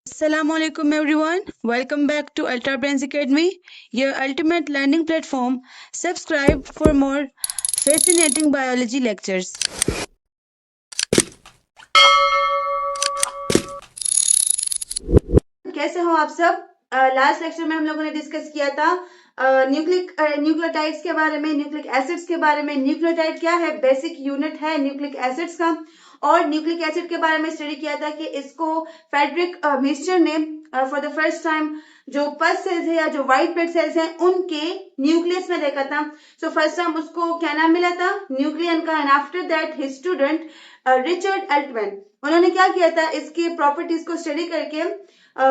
Assalamualaikum everyone. Welcome back to Ultra Brains Academy, your ultimate learning platform. Subscribe for more fascinating biology lectures. कैसे हो आप सब? Last lecture में हम लोगों ने डिस्कस किया था न्यूक्लियोटाइड्स के बारे में, न्यूक्लिक एसिड्स के बारे में। न्यूक्लियोटाइड क्या है? बेसिक यूनिट है न्यूक्लिक एसिड्स का। और न्यूक्लिक एसिड के बारे में स्टडी किया था कि इसको फेडरिक मिस्टर ने फॉर द फर्स्ट टाइम जो पस सेल्स है या जो व्हाइट ब्लड सेल्स हैं उनके न्यूक्लियस में देखा था। सो फर्स्ट टाइम उसको क्या नाम मिला था? न्यूक्लियन का। And after that his student Richard Altman, उन्होंने क्या किया था? इसके प्रॉपर्टीज को स्टडी करके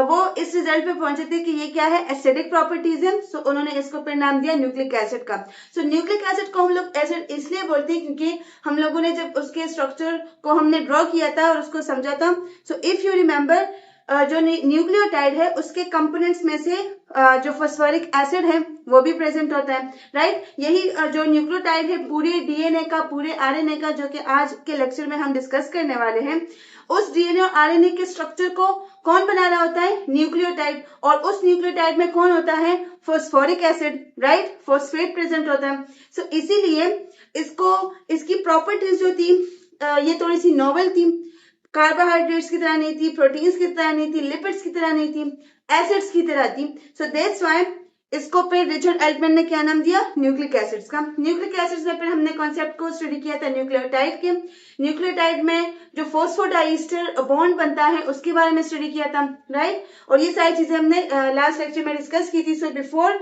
वो इस रिजल्ट पे पहुंचे थे कि ये क्या है? एसिडिक प्रॉपर्टीज है। सो उन्होंने इसको फिर नाम दिया न्यूक्लिक एसिड का। सो न्यूक्लिक एसिड को हम लोग एसिड इसलिए बोलते हैं क्योंकि हम लोगों ने जब उसके स्ट्रक्चर को हमने ड्रॉ किया था और उसको समझा था। सो इफ यू रिमेम्बर, जो न्यूक्लियोटाइड है उसके कंपोनेंट्स में से जो फॉस्फोरिक एसिड है वो भी प्रेजेंट होता है, राइट? यही जो न्यूक्लियोटाइड है पूरे डीएनए का, पूरे आरएनए का, जो कि आज के लेक्चर में हम डिस्कस करने वाले हैं, उस डीएनए और आरएनए के स्ट्रक्चर को कौन बना रहा होता है? न्यूक्लियोटाइड। और उस न्यूक्लियोटाइड में कौन होता है? Phosphoric acid, right? Phosphate present होता है। सो इसीलिए इसको, इसकी प्रॉपर्टीज जो थी ये थोड़ी सी नॉवेल थी। कार्बोहाइड्रेट्स की तरह नहीं थी, प्रोटीन्स की तरह नहीं थी, लिपिड्स की तरह नहीं थी, एसिड्स की तरह थी। सो दैट्स व्हाई इसको फिर रिचर्ड एल्टमैन ने क्या नाम दिया? न्यूक्लिक एसिड्स का। न्यूक्लिक एसिड्स में फिर हमने कॉन्सेप्ट को स्टडी किया था न्यूक्लियोटाइड के। न्यूक्लियोटाइड में जो फॉस्फोडाइस्टर बॉन्ड बनता है उसके बारे में स्टडी किया था, राइट? और ये सारी चीजें हमने लास्ट लेक्चर में डिस्कस की थी। So before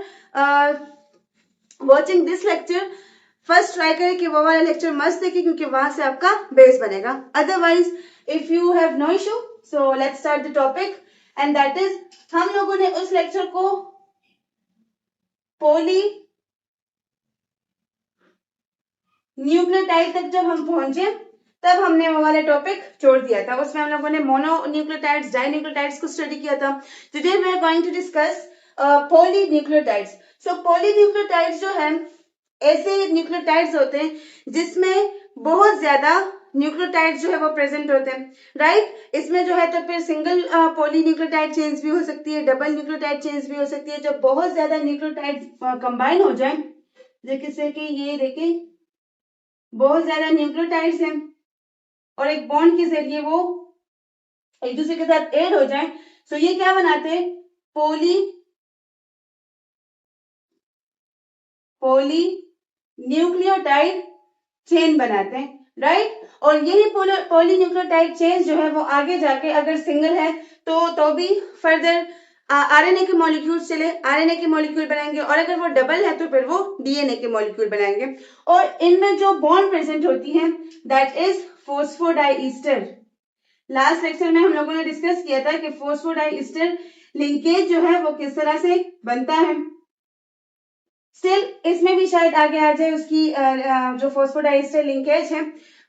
watching this lecture, first try करें कि वो वाला लेक्चर मस्त देखें क्योंकि वहां से आपका बेस बनेगा। Otherwise if you have no issue, so let's start the topic and that is, हम लोगों ने उस लेक्चर को पॉली न्यूक्लियोटाइड तक जब हम पहुंचे तब हमने वो वाला टॉपिक छोड़ दिया था। उसमें हम लोगों ने मोनो न्यूक्लियोटाइड्स, डाई न्यूक्लियोटाइड्स को स्टडी किया था। Today we are going to discuss polynucleotides. So polynucleotides जो है ऐसे न्यूक्लियोटाइड्स होते हैं जिसमें बहुत ज्यादा न्यूक्लियोटाइड्स जो है वो प्रेजेंट होते हैं, राइट? इसमें जो है तो फिर सिंगल पॉली न्यूक्लियोटाइड चेन्स भी हो सकती है, डबल न्यूक्लियोटाइड चेन्स भी हो सकती है। जब बहुत ज्यादा न्यूक्लियोटाइड कंबाइन हो जाए, जैसे कि ये देखिए बहुत ज्यादा न्यूक्लियोटाइड्स हैं और एक बॉन्ड के जरिए वो एक दूसरे के साथ ऐड हो जाए, सो ये क्या बनाते हैं? पॉली न्यूक्लियोटाइड चेन बनाते हैं, राइट? और यही पॉली न्यूक्लियोटाइड चेन जो है वो आगे जाके अगर सिंगल है तो भी फर्दर आरएनए के मॉलिक्यूल चले, आरएनए के मॉलिक्यूल बनाएंगे, और अगर वो डबल है तो फिर वो डीएनए के मॉलिक्यूल बनाएंगे। और इनमें जो बॉन्ड प्रेजेंट होती है that is phosphodiester. Last lecture में हम लोगों ने डिस्कस किया था कि फॉस्फोडाइस्टर लिंकेज जो है वो किस तरह से बनता है। स्टिल इसमें भी शायद आगे आ जाए उसकी जो फॉस्फोडाइस्टर लिंकेज है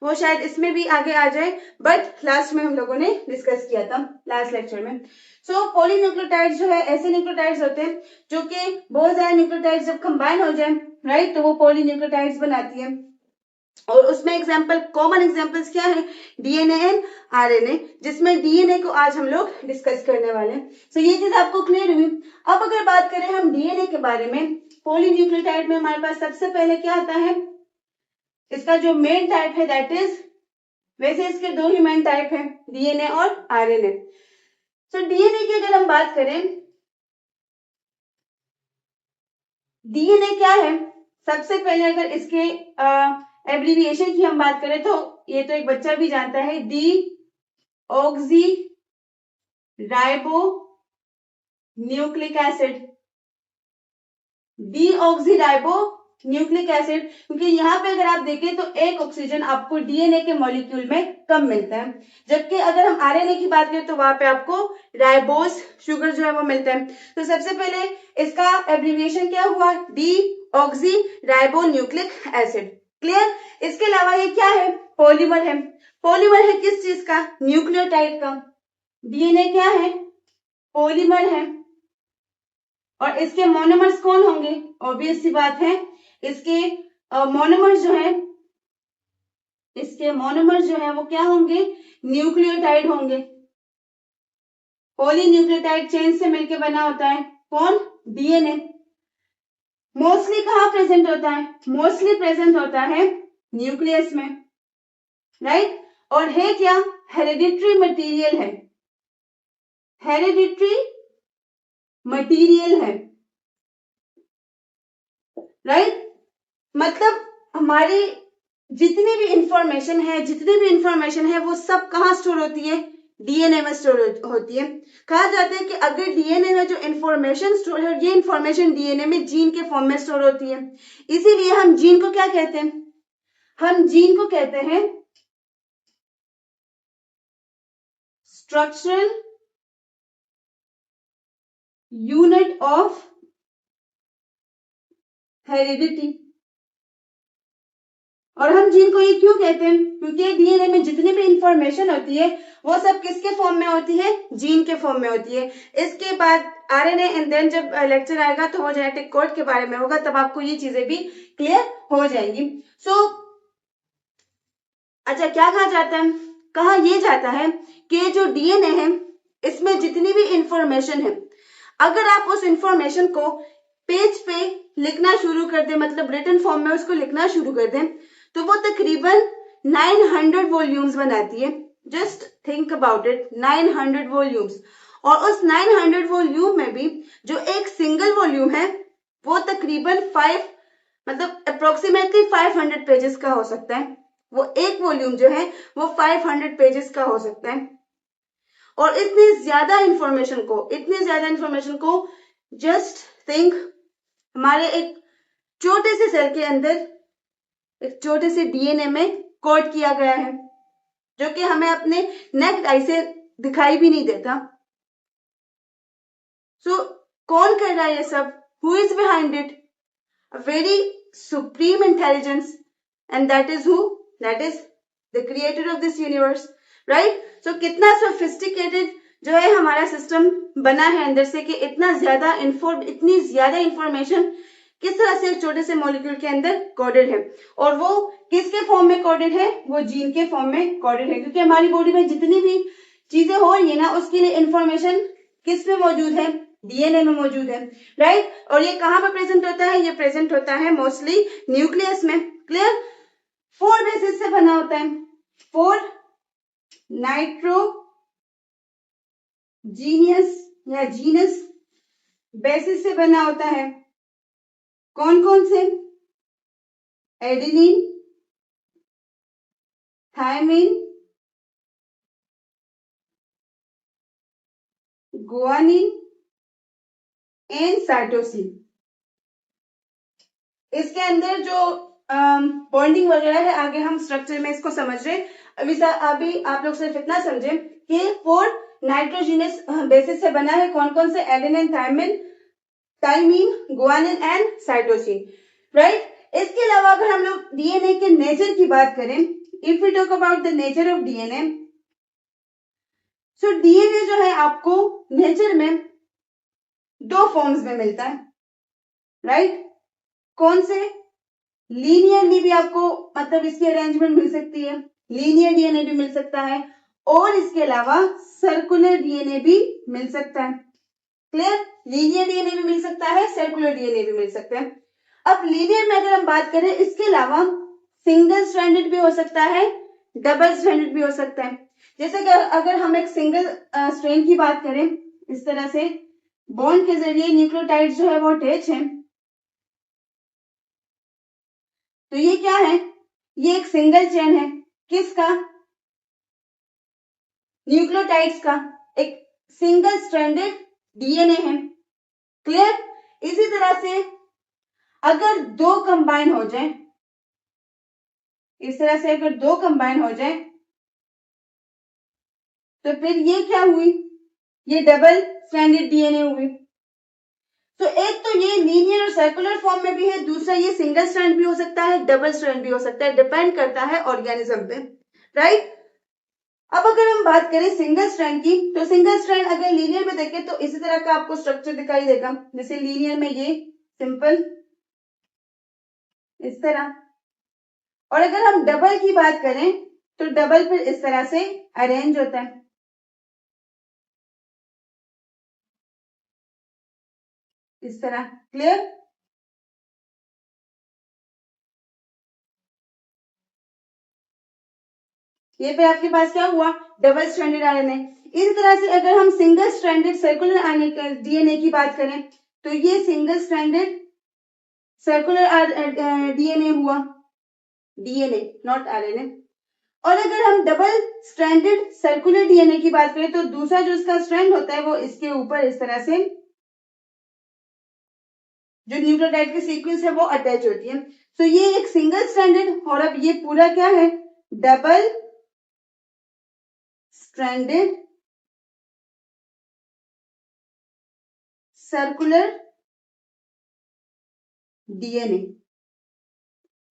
वो शायद इसमें भी आगे आ जाए, बट लास्ट में हम लोगों ने डिस्कस किया था लास्ट लेक्चर में। सो पॉलीन्यूक्लियोटाइड्स जो है ऐसे न्यूक्लियोटाइड्स होते हैं जो कि बहुत ज्यादा न्यूक्लियोटाइड्स जब कंबाइन हो जाए, राइट, तो वो पॉलीन्यूक्लियोटाइड्स बनाती है। और उसमें एग्जाम्पल, कॉमन एग्जाम्पल्स क्या है? डीएनए एंड आरएनए, जिसमें डीएनए को आज हम लोग डिस्कस करने वाले हैं। सो ये चीज आपको क्लियर हुई। अब अगर बात करें हम डीएनए के बारे में, पॉलीन्यूक्लियोटाइड में हमारे पास सबसे पहले क्या आता है? इसका जो मेन टाइप है दैट इज, वैसे इसके दो ही मेन टाइप है, डीएनए और आरएनए। सो डीएनए की अगर हम बात करें, डीएनए क्या है? सबसे पहले अगर इसके एब्रीविएशन की हम बात करें तो ये तो एक बच्चा भी जानता है, D oxy ribo nucleic acid. D oxy ribo nucleic acid, क्योंकि यहाँ पे अगर आप देखें तो एक ऑक्सीजन आपको डीएनए के मॉलिक्यूल में कम मिलता है, जबकि अगर हम आरएनए की बात करें तो वहां पे आपको राइबोस शुगर जो है वो मिलता है। तो सबसे पहले इसका एब्रीविएशन क्या हुआ? D oxy ribo nucleic acid. Clear? इसके अलावा ये क्या है? पॉलीमर है। पॉलीमर है किस चीज का? न्यूक्लियोटाइड का। डीएनए क्या है? पॉलीमर है। और इसके मोनोमर्स कौन होंगे? ऑब्वियस सी बात है, इसके मोनोमर्स जो है, इसके मोनोमर्स जो है वो क्या होंगे? न्यूक्लियोटाइड होंगे। पॉलीन्यूक्लियोटाइड चेन से मिलकर बना होता है कौन? डीएनए। मोस्टली कहाँ प्रेजेंट होता है? मोस्टली प्रेजेंट होता है न्यूक्लियस में, राइट? और है क्या? हेरिडिटरी मटेरियल है, हेरिडिटरी मटेरियल है, राइट? मतलब हमारी जितनी भी इंफॉर्मेशन है वो सब कहाँ स्टोर होती है? डीएनए में स्टोर होती है। कहा जाता है कि अगर डीएनए में जो इंफॉर्मेशन स्टोर है, ये इंफॉर्मेशन डीएनए में जीन के फॉर्म में स्टोर होती है। इसीलिए हम जीन को क्या कहते हैं? हम जीन को कहते हैं स्ट्रक्चरल यूनिट ऑफ हेरिडिटी। और हम जीन को ये क्यों कहते हैं? क्योंकि डीएनए में जितनी भी इंफॉर्मेशन होती है वो सब किसके फॉर्म में होती है? जीन के फॉर्म में होती है। इसके बाद आरएनए एंड देन जब लेक्चर आएगा तो वो जेनेटिक कोड के बारे में होगा, तब आपको ये चीजें भी क्लियर हो जाएंगी। अच्छा, क्या कहा जाता है? कहा यह जाता है कि जो डीएनए है इसमें जितनी भी इंफॉर्मेशन है, अगर आप उस इंफॉर्मेशन को पेज पे लिखना शुरू कर दें, मतलब रिटन फॉर्म में उसको लिखना शुरू कर दें, तो वो तकरीबन 900 वॉल्यूम्स बनाती है। Just think about it, 900 volumes. और उस 900 वॉल्यूम में भी जो एक सिंगल वॉल्यूम है वो तकरीबन 5 मतलब अप्रोक्सीमेटली 500 पेजेस का हो सकता है। वो एक वॉल्यूम जो है वो 500 पेजेस का हो सकता है। और इतनी ज्यादा इंफॉर्मेशन को जस्ट थिंक, हमारे एक छोटे से सेल के अंदर एक छोटे से डीएनए में कोड किया गया है, जो कि हमें अपने नेक्ड आई से दिखाई भी नहीं देता। कौन कर रहा है ये सब? Who is behind it? A very supreme intelligence, and that is who? That is the creator of this universe, right? कितना सोफिस्टिकेटेड जो है हमारा सिस्टम बना है अंदर से, कि इतनी ज्यादा इंफॉर्मेशन किस तरह से एक छोटे से मॉलिक्यूल के अंदर कोडेड है। और वो किसके फॉर्म में कोडेड है? वो जीन के फॉर्म में कोडेड है। क्योंकि हमारी बॉडी में जितनी भी चीजें हो रही है ना, उसके लिए इंफॉर्मेशन किस में मौजूद है? डीएनए में मौजूद है, राइट? और ये कहां पर प्रेजेंट होता है? ये प्रेजेंट होता है मोस्टली न्यूक्लियस में। क्लियर? 4 बेसिस से बना होता है। 4 नाइट्रोजीनियस या जीनस बेसिस से बना होता है। कौन कौन से? Adenine, thymine, guanine and cytosine. इसके अंदर जो बॉन्डिंग वगैरह है, आगे हम स्ट्रक्चर में इसको समझ रहे। अभी आप लोग सिर्फ इतना समझे कि 4 नाइट्रोजीनियस बेसिस से बना है। कौन कौन से? Adenine, thymine, guanine and cytosine, right? इसके अलावा अगर हम लोग डीएनए के नेचर की बात करें, if we talk about the nature of DNA, so DNA जो है आपको नेचर में 2 फॉर्म्स में मिलता है, राइट? कौन से? लीनियरली भी आपको मतलब इसकी अरेंजमेंट मिल सकती है, लीनियर डीएनए भी मिल सकता है, और इसके अलावा सर्कुलर डीएनए भी मिल सकता है। क्लियर? लीनियर डीएनए भी मिल सकता है, सर्कुलर डीएनए भी मिल सकता है। अब लीनियर में अगर हम बात करें, इसके अलावा सिंगल स्ट्रैंडेड भी हो सकता है, डबल स्ट्रैंडेड भी हो सकता है। जैसे कि अगर हम एक सिंगल स्ट्रैंड की बात करें, इस तरह से बॉन्ड के जरिए न्यूक्लियोटाइड जो है वो अटैच है, तो ये क्या है? ये एक सिंगल चेन है। किसका? न्यूक्लियोटाइड्स का। एक सिंगल स्ट्रैंडेड डीएनए है। क्लियर? इसी तरह से अगर 2 कंबाइन हो जाए, इस तरह से अगर 2 कंबाइन हो जाए, तो फिर ये क्या हुई? ये डबल स्ट्रैंडेड डीएनए हुई। तो एक तो ये लीनियर और सर्कुलर फॉर्म में भी है, दूसरा ये सिंगल स्ट्रैंड भी हो सकता है, डबल स्ट्रैंड भी हो सकता है, डिपेंड करता है ऑर्गेनिज्म पे, राइट? अब अगर हम बात करें सिंगल स्ट्रैंड की, तो सिंगल स्ट्रैंड अगर लीनियर में देखें तो इसी तरह का आपको स्ट्रक्चर दिखाई देगा। जैसे लीनियर में ये सिंपल इस तरह, और अगर हम डबल की बात करें तो डबल फिर इस तरह से अरेंज होता है। इस तरह। क्लियर? ये पे आपके पास क्या हुआ, डबल स्ट्रैंडेड आरएनए। इसी तरह से अगर हम सिंगल स्ट्रैंडेड सर्कुलर डीएनए की बात करें तो ये सिंगल स्ट्रैंडेड सर्कुलर डीएनए हुआ, डीएनए नॉट आरएनए। और अगर हम डबल स्ट्रैंडेड सर्कुलर डीएनए की बात करें तो दूसरा जो इसका स्ट्रैंड होता है वो इसके ऊपर इस तरह से जो न्यूक्लियोटाइड की सीक्वेंस है वो अटैच होती है। तो ये एक सिंगल स्ट्रैंडेड और अब ये पूरा क्या है, double stranded circular DNA.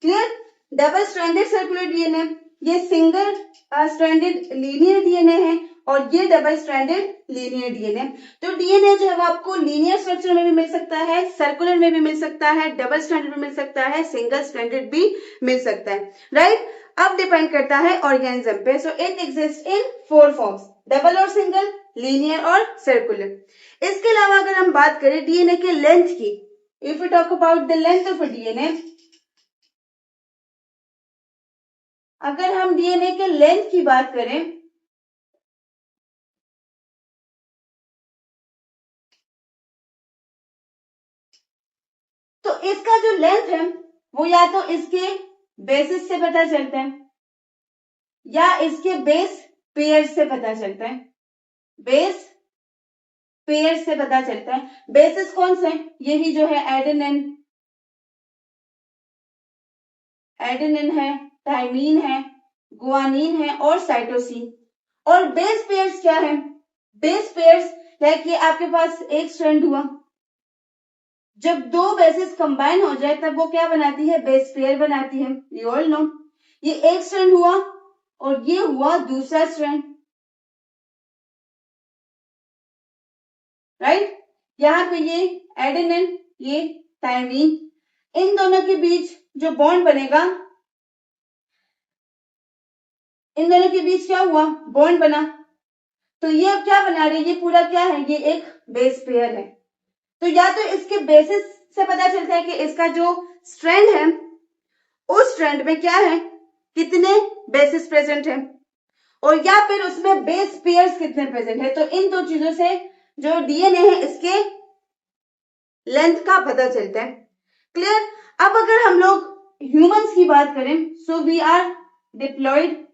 Clear? Double stranded circular DNA, ये सिंगल स्ट्रैंडेड लीनियर डीएनए है और ये डबल स्ट्रैंडेड लीनियर डीएनए। तो डीएनए जो है वो आपको लीनियर स्ट्रक्चर में भी मिल सकता है, सर्कुलर में भी मिल सकता है, डबल स्ट्रैंडेड भी मिल सकता है, सिंगल स्ट्रैंडेड भी मिल सकता है, राइट? अब डिपेंड करता है ऑर्गेनिज्म पे। So it exist in 4 forms, double और सिंगल, लीनियर और सर्कुलर। इसके अलावा अगर हम बात करें डीएनए के लेंथ की, if you talk about the length of a DNA, अगर हम डीएनए के लेंथ की बात करें तो इसका जो लेंथ है वो या तो इसके बेसिस से पता चलता है या इसके बेस पेयर से पता चलता है, बेस पेयर से पता चलता है। बेसिस कौन से? यही जो है एडेनिन, एडेनिन है, थायमीन है, गुआनिन है और साइटोसिन। और बेस पेयर्स क्या है? बेस पेयर्स लाइक ये आपके पास एक स्ट्रैंड हुआ, जब दो बेसिस कंबाइन हो जाए तब वो क्या बनाती है, बेस पेयर बनाती है, यू ऑल नो। ये एक स्ट्रैंड हुआ और ये हुआ दूसरा स्ट्रैंड, राइट? यहाँ पे ये एडेनिन, ये थायमीन, इन दोनों के बीच जो बॉन्ड बनेगा, इन दोनों के बीच क्या हुआ, बॉन्ड बना। तो ये अब क्या बना रही है, ये पूरा क्या है, ये एक बेस पेयर है। तो या तो इसके बेसिस से पता चलता है कि इसका जो स्ट्रैंड है उस स्ट्रैंड में क्या है, कितने बेसिस प्रेजेंट है, और या फिर उसमें बेस पेयर्स कितने प्रेजेंट है। तो इन दो चीजों से जो डीएनए है इसके लेंथ का पता चलता है। क्लियर? अब अगर हम लोग ह्यूमंस की बात करें, so we are diploid,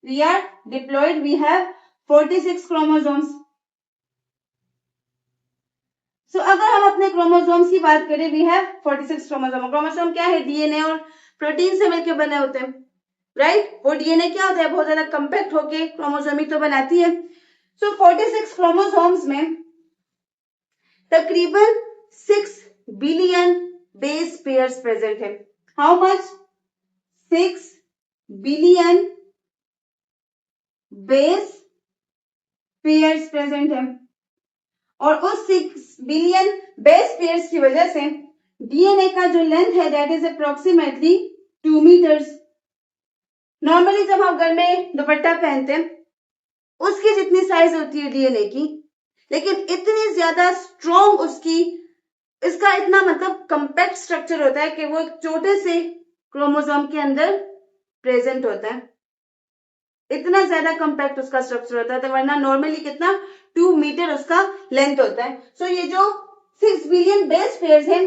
we have 46 chromosomes. So अगर हम अपने क्रोमोसोम्स की बात करें, we have 46 क्रोमोसोम। क्रोमोसोम क्या है, डीएनए और प्रोटीन से मिलकर बने होते हैं, राइट? वो डीएनए क्या होता है, बहुत ज्यादा कंपैक्ट होके क्रोमोसोम ही तो बनाती है। सो 46 क्रोमोसोम्स में तकरीबन 6 बिलियन बेस पेयर्स प्रेजेंट है। How much? 6 billion base pairs present है। और उस 6 बिलियन बेस पेयर्स की वजह से डीएनए का जो लेंथ है that is approximately 2 metres. Normally जब हम घर में दुपट्टा पहनते हैं उसकी जितनी साइज होती है डीएनए की, लेकिन इतनी ज्यादा स्ट्रॉन्ग उसकी, इसका इतना मतलब कंपैक्ट स्ट्रक्चर होता है कि वो एक छोटे से क्रोमोसोम के अंदर प्रेजेंट होता है, इतना ज्यादा कंपैक्ट उसका स्ट्रक्चर होता है। तो वरना नॉर्मली कितना, 2 मीटर उसका लेंथ होता है। सो ये जो 6 बिलियन बेस पेयर्स हैं,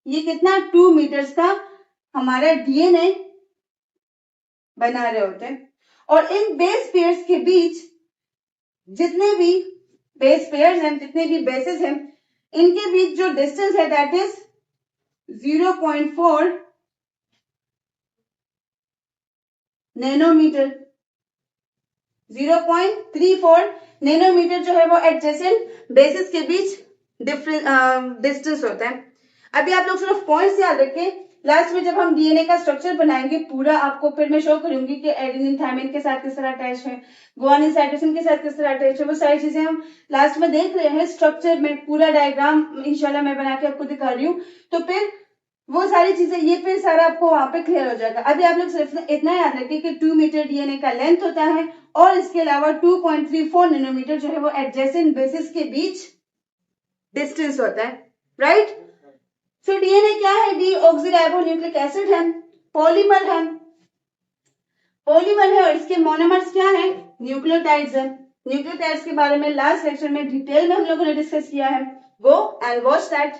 ये कितना, 2 मीटर्स का हमारा डीएनए बना रहे होते हैं। और इन बेस पेयर्स के बीच जितने भी बेस पेयर्स हैं, जितने भी बेसेस हैं, इनके बीच जो डिस्टेंस है दैट इज 0.4 नैनोमीटर। 0.34 नैनोमीटर जो है वो एडजेसेंट बेसिस के बीच डिस्टेंस होता है। अभी आप लोग सिर्फ पॉइंट्स याद रखें, लास्ट में जब हम डीएनए का स्ट्रक्चर बनाएंगे पूरा आपको फिर मैं शो करूंगी कि एडेनिन थायमिन के साथ किस तरह अटैच है, गुआनिन साइटोसिन के साथ किस तरह अटैच है, वो सारी चीजें हम लास्ट में देख रहे हैं। स्ट्रक्चर में पूरा डायग्राम इंशाल्लाह मैं बना के आपको दिखा रही हूँ, तो फिर वो सारी चीजें ये फिर सारा आपको वहां पे क्लियर हो जाएगा। अभी आप लोग सिर्फ इतना याद रखिए कि 2 मीटर डीएनए का लेंथ होता है और इसके अलावा 2.34 नैनोमीटर जो है वो एडजेसेंट बेसिस के बीच डिस्टेंस होता है। राइट। सो डीएनए क्या है? डीऑक्सीराइबोन्यूक्लिक एसिड है, पॉलीमर है, और इसके मोनोमर्स क्या है? न्यूक्लियोटाइड्स है। न्यूक्लियोटाइड्स के बारे में लास्ट लेक्चर में डिटेल में हम लोगों ने डिस्कस किया है, go and watch that.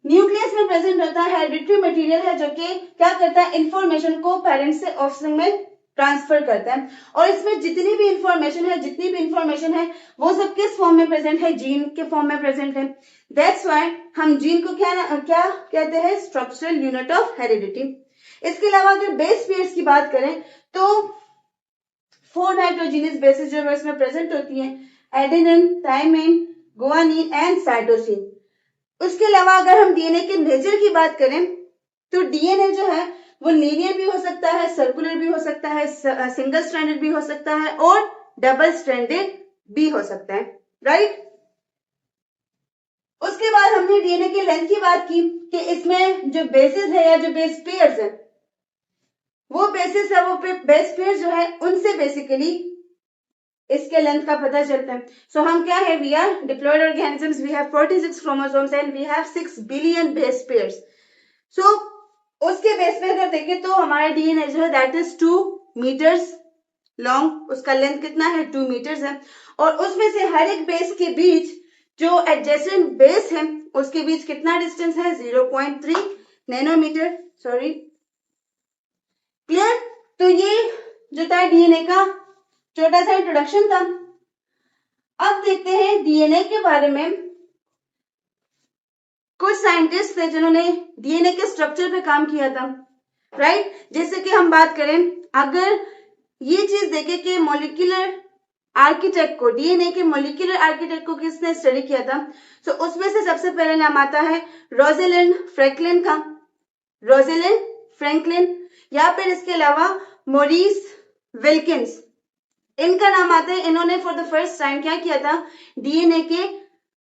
Nucleus में प्रेजेंट होता है हेरिडिटरी मटेरियल है, जो कि क्या करता है? इंफॉर्मेशन को पेरेंट से ऑफस्प्रिंग में ट्रांसफर करता है, और इसमें जितनी भी इंफॉर्मेशन है वो सब किस फॉर्म में प्रेजेंट है? जीन के फॉर्म में प्रेजेंट है। दैट्स व्हाई हम जीन को क्या कहते हैं? Structural unit of heredity. इसके अलावा अगर बेस पेयर्स की बात करें तो 4 नाइट्रोजीनियस बेसिस जो है इसमें प्रेजेंट होती है, adenine, thymine, guanine and cytosine. उसके अलावा अगर हम डीएनए के नेचर की बात करें तो डीएनए जो है वो लीनियर भी हो सकता है, सर्कुलर भी हो सकता है, सिंगल स्ट्रैंडेड भी हो सकता है, और डबल स्ट्रैंडेड भी हो सकता है, राइट। उसके बाद हमने डीएनए के लेंथ की बात की कि इसमें जो बेसिस है या जो बेस पेयर्स है, वो बेसिस है, वो बेस पेयर जो है उनसे बेसिकली इसके लेंथ का पता चलता है। सो हम क्या है? We are diploid organisms, we have 46 chromosomes and we have 6 billion base pairs. So उसके बेस पे अगर देखें तो हमारा डीएनए जो है दैट इज 2 मीटर्स लॉन्ग, उसका लेंथ कितना है? 2 मीटर्स है, और उसमें से हर एक बेस के बीच जो एडजेसेंट बेस है उसके बीच कितना डिस्टेंस है? 0.3 नैनोमीटर, सॉरी, क्लियर। तो ये जो था डीएनए का छोटा सा इंट्रोडक्शन था। अब देखते हैं डीएनए के बारे में। कुछ साइंटिस्ट थे जिन्होंने डीएनए के स्ट्रक्चर पे काम किया था, राइट। जैसे कि हम बात करें, अगर ये चीज देखें कि मॉलिक्यूलर आर्किटेक्ट को, डीएनए के मॉलिक्यूलर आर्किटेक्ट को किसने स्टडी किया था, तो उसमें से सबसे पहले नाम आता है रोज़ेलिंड फ्रैंकलिन का, रोज़ेलिंड फ्रैंकलिन, या फिर इसके अलावा मॉरिस विल्किंस, इनका नाम आता है। इन्होंने फॉर द फर्स्ट टाइम क्या किया था? डीएनए के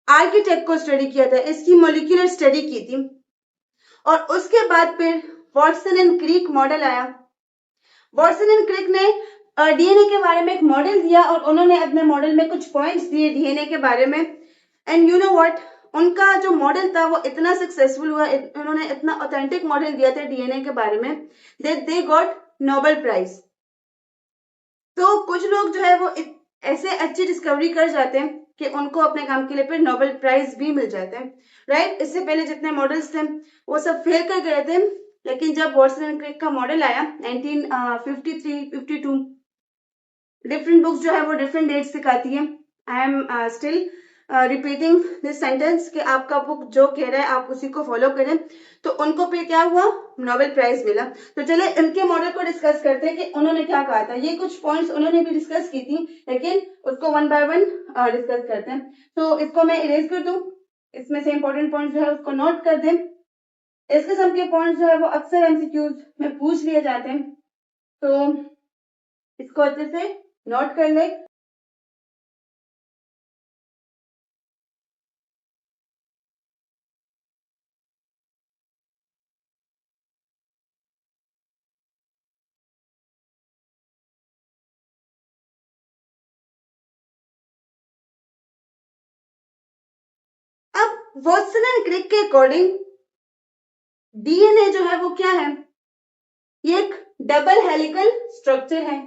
आर्किटेक्ट को स्टडी किया था, इसकी मॉलिक्यूलर स्टडी की थी। और उसके बाद फिर वॉटसन एंड क्रिक मॉडल आया। वॉटसन एंड क्रिक ने डीएनए के बारे में एक मॉडल दिया, और उन्होंने अपने मॉडल में कुछ पॉइंट्स दिए डीएनए के बारे में, एंड यू नो व्हाट, उनका जो मॉडल था वो इतना सक्सेसफुल हुआ, उन्होंने इतना ऑथेंटिक मॉडल दिया था डीएनए के बारे में, that they got Nobel prize. तो कुछ लोग जो है वो ऐसे अच्छी डिस्कवरी कर जाते हैं कि उनको अपने काम के लिए फिर नोबेल प्राइज भी मिल जाते हैं, राइट। इससे पहले जितने मॉडल्स थे वो सब फेल कर गए थे, लेकिन जब वॉटसन एंड क्रिक का मॉडल आया 1953-52, डिफरेंट बुक्स जो है वो डिफरेंट डेट्स दिखाती है। I am still repeating this sentence कि आपका बुक जो कह रहा है आप उसी को फॉलो करें। तो उनको फिर क्या हुआ? नोबेल प्राइज मिला। तो चले इनके मॉडल को डिस्कस करते हैं कि उन्होंने क्या कहा था। ये कुछ पॉइंट्स उन्होंने भी डिस्कस की थी, लेकिन उसको वन बाय वन डिस्कस करते हैं। तो इसको मैं इरेज कर दूं, इसमें से इंपॉर्टेंट पॉइंट्स जो है उसको नोट कर दें। इस किस्म के पॉइंट्स जो है वो अक्सर एमसीक्यूज में पूछ लिए जाते हैं, तो इसको अच्छे से नोट कर ले। अब वॉटसन एंड क्रिक के अकॉर्डिंग डीएनए जो है वो क्या है? ये एक डबल हेलिकल स्ट्रक्चर है।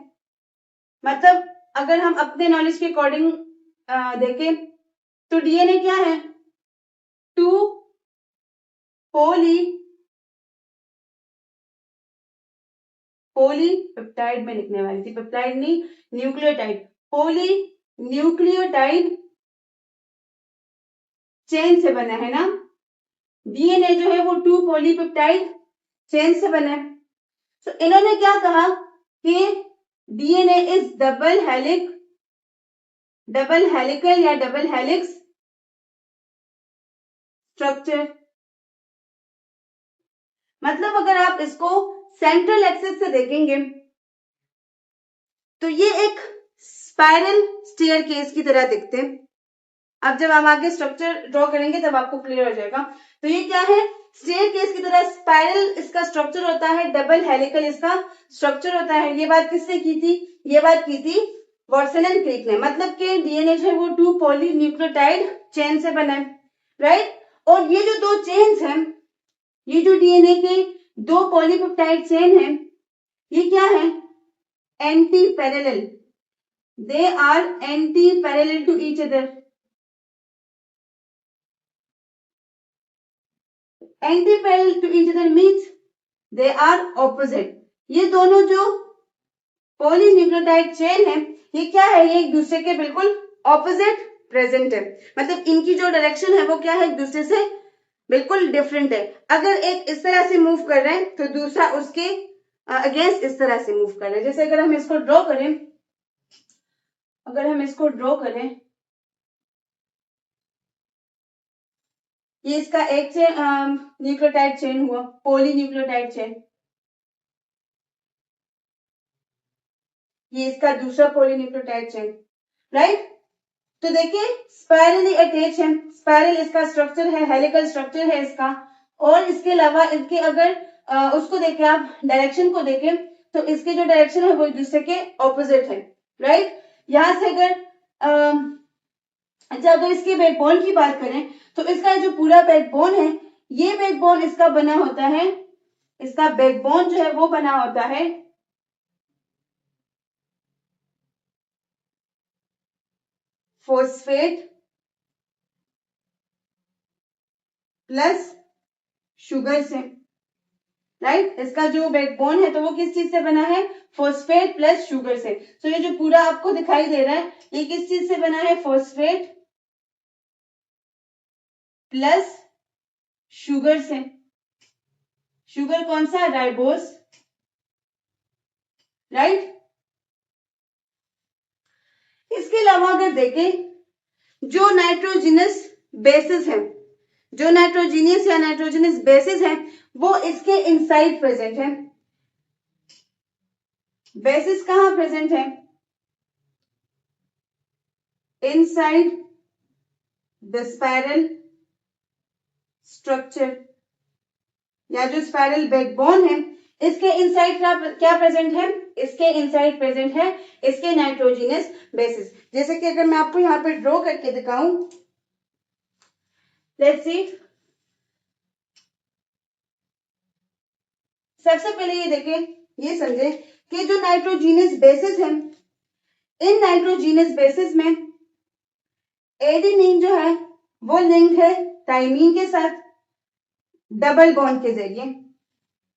मतलब अगर हम अपने नॉलेज के अकॉर्डिंग देखें तो डीएनए क्या है? 2 पोलीपेप्टाइड में लिखने वाली थी, पेप्टाइड नहीं, न्यूक्लियोटाइड, पोली न्यूक्लियोटाइड चेन से बना है ना। डीएनए जो है वो 2 पॉलीपेप्टाइड चेन से बना है। तो इन्होंने क्या कहा कि डीएनए इज डबल हेलिकल या डबल हेलिक्स स्ट्रक्चर। मतलब अगर आप इसको सेंट्रल एक्सिस से देखेंगे तो ये एक स्पाइरल स्टेयरकेस की तरह दिखते हैं। अब जब हम आगे स्ट्रक्चर ड्रॉ करेंगे तब आपको क्लियर हो जाएगा। तो ये क्या है? स्टेयरकेस की तरह स्पाइरल इसका स्ट्रक्चर होता है, डबल हेलिकल इसका स्ट्रक्चर होता है। ये बात किसने की थी? ये बात की थी वॉटसन एंड क्रिक ने। मतलब कि डीएनए जो है वो 2 पॉलीन्यूक्लियोटाइड चेन से बना है, राइट। और ये जो दो चेन्स हैं, ये जो डीएनए के दो पॉलीपेप्टाइड चेन है, ये क्या है? Anti parallel, they are anti parallel to each other. Anti parallel to each other means they are opposite. ये दोनों जो पॉलीन्यूक्लियोटाइड चेन है, ये क्या है? ये एक दूसरे के बिल्कुल ऑपोजिट प्रेजेंट है, मतलब इनकी जो डायरेक्शन है वो क्या है? एक दूसरे से बिल्कुल डिफरेंट है। अगर एक इस तरह से मूव कर रहे हैं तो दूसरा उसके अगेंस्ट इस तरह से मूव कर रहे हैं। जैसे अगर हम इसको ड्रॉ करें, ये इसका एक चेन न्यूक्लियोटाइड चेन हुआ, पॉलीन्यूक्लियोटाइड चेन, ये इसका दूसरा पॉलीन्यूक्लियोटाइड चेन, राइट। तो देखिए स्पाइरली अटैच है, स्पाइरल इसका स्ट्रक्चर है, हेलिकल स्ट्रक्चर है इसका। और इसके अलावा इसके अगर उसको देखें, आप डायरेक्शन को देखें, तो इसके जो डायरेक्शन है वो एक दूसरे के ऑपोजिट है, राइट। यहां से अगर इसके बैकबोन की बात करें, तो इसका जो पूरा बैकबोन है, ये बैकबोन इसका बना होता है, इसका बैकबोन जो है वो बना होता है फॉस्फेट प्लस शुगर से, राइट। इसका जो बैकबोन है तो वो किस चीज से बना है? फॉस्फेट प्लस शुगर से। तो ये जो पूरा आपको दिखाई दे रहा है, ये किस चीज से बना है? फॉस्फेट प्लस शुगर से। शुगर कौन सा? Ribose, right. इसके अलावा अगर देखें, जो नाइट्रोजिनस बेसिस है, जो नाइट्रोजीनियस या नाइट्रोजनस बेसिस है, वो इसके इनसाइड प्रेजेंट है। बेसिस कहां प्रेजेंट है? इनसाइड द स्पाइरल स्ट्रक्चर, या जो स्पाइरल बैकबोन है, इसके इनसाइड क्या प्रेजेंट है? इसके इनसाइड प्रेजेंट है इसके नाइट्रोजीनियस बेसिस। जैसे कि अगर मैं आपको यहाँ पे ड्रॉ करके दिखाऊं, लेट्स सी। सबसे पहले ये देखें, ये समझे कि जो नाइट्रोजीनियस बेसिस है, इन नाइट्रोजीनियस बेसिस में एडेनिन जो है वो लिंक्ड है थाइमीन के साथ डबल बॉन्ड के जरिए।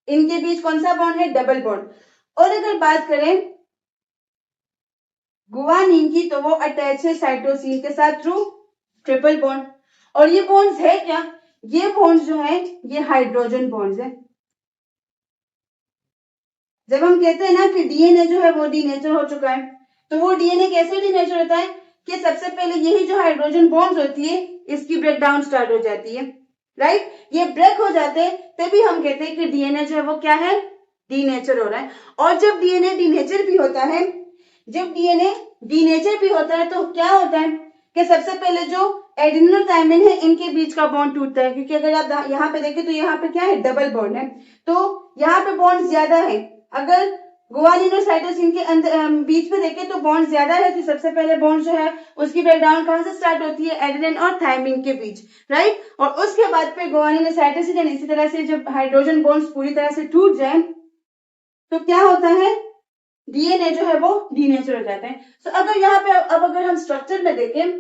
इनके बीच कौन सा बॉन्ड है? Double bond. और अगर बात करें गुआनिन की, तो वो अटैच है साइटोसिन के साथ थ्रू ट्रिपल बॉन्ड। और ये बॉन्ड्स है क्या? ये बॉन्ड्स जो है ये हाइड्रोजन बॉन्ड्स है। जब हम कहते हैं ना कि डीएनए जो है वो डीनेचर हो चुका है, तो वो डीएनए कैसे डीनेचर होता है कि सबसे पहले यही जो हाइड्रोजन बॉन्ड्स होती है, इसकी ब्रेकडाउन स्टार्ट हो जाती है, राइट। ये ब्रेक हो जाते हैं तभी हम कहते हैं कि डीएनए जो है वो क्या है? डीनेचर हो रहा है। और जब डीएनए डीनेचर भी होता है, जब डीएनए डीनेचर भी होता है, तो क्या होता है कि सबसे पहले जो एडेनिन और थाइमिन है, इनके बीच का बॉन्ड टूटता है। क्योंकि अगर आप यहाँ पे देखें तो यहाँ पे क्या है? डबल बॉन्ड है, तो यहाँ पे बॉन्ड ज्यादा है। अगर गुआनिन और साइटोसिन के अंदर बीच में देखें तो बॉन्ड ज्यादा है, तो सबसे पहले बॉन्ड जो है उसकी ब्रेकडाउन कहां से स्टार्ट होती है? एडेनिन और थाइमिन के बीच, राइट। और उसके बाद पे गुआनिन और साइटोसिन, इसी तरह से जब हाइड्रोजन बॉन्ड्स पूरी तरह से टूट जाए तो क्या होता है? डीएनए जो है वो डीनेचर हो जाते हैं। तो अगर यहाँ पे अब अगर हम स्ट्रक्चर में देखें,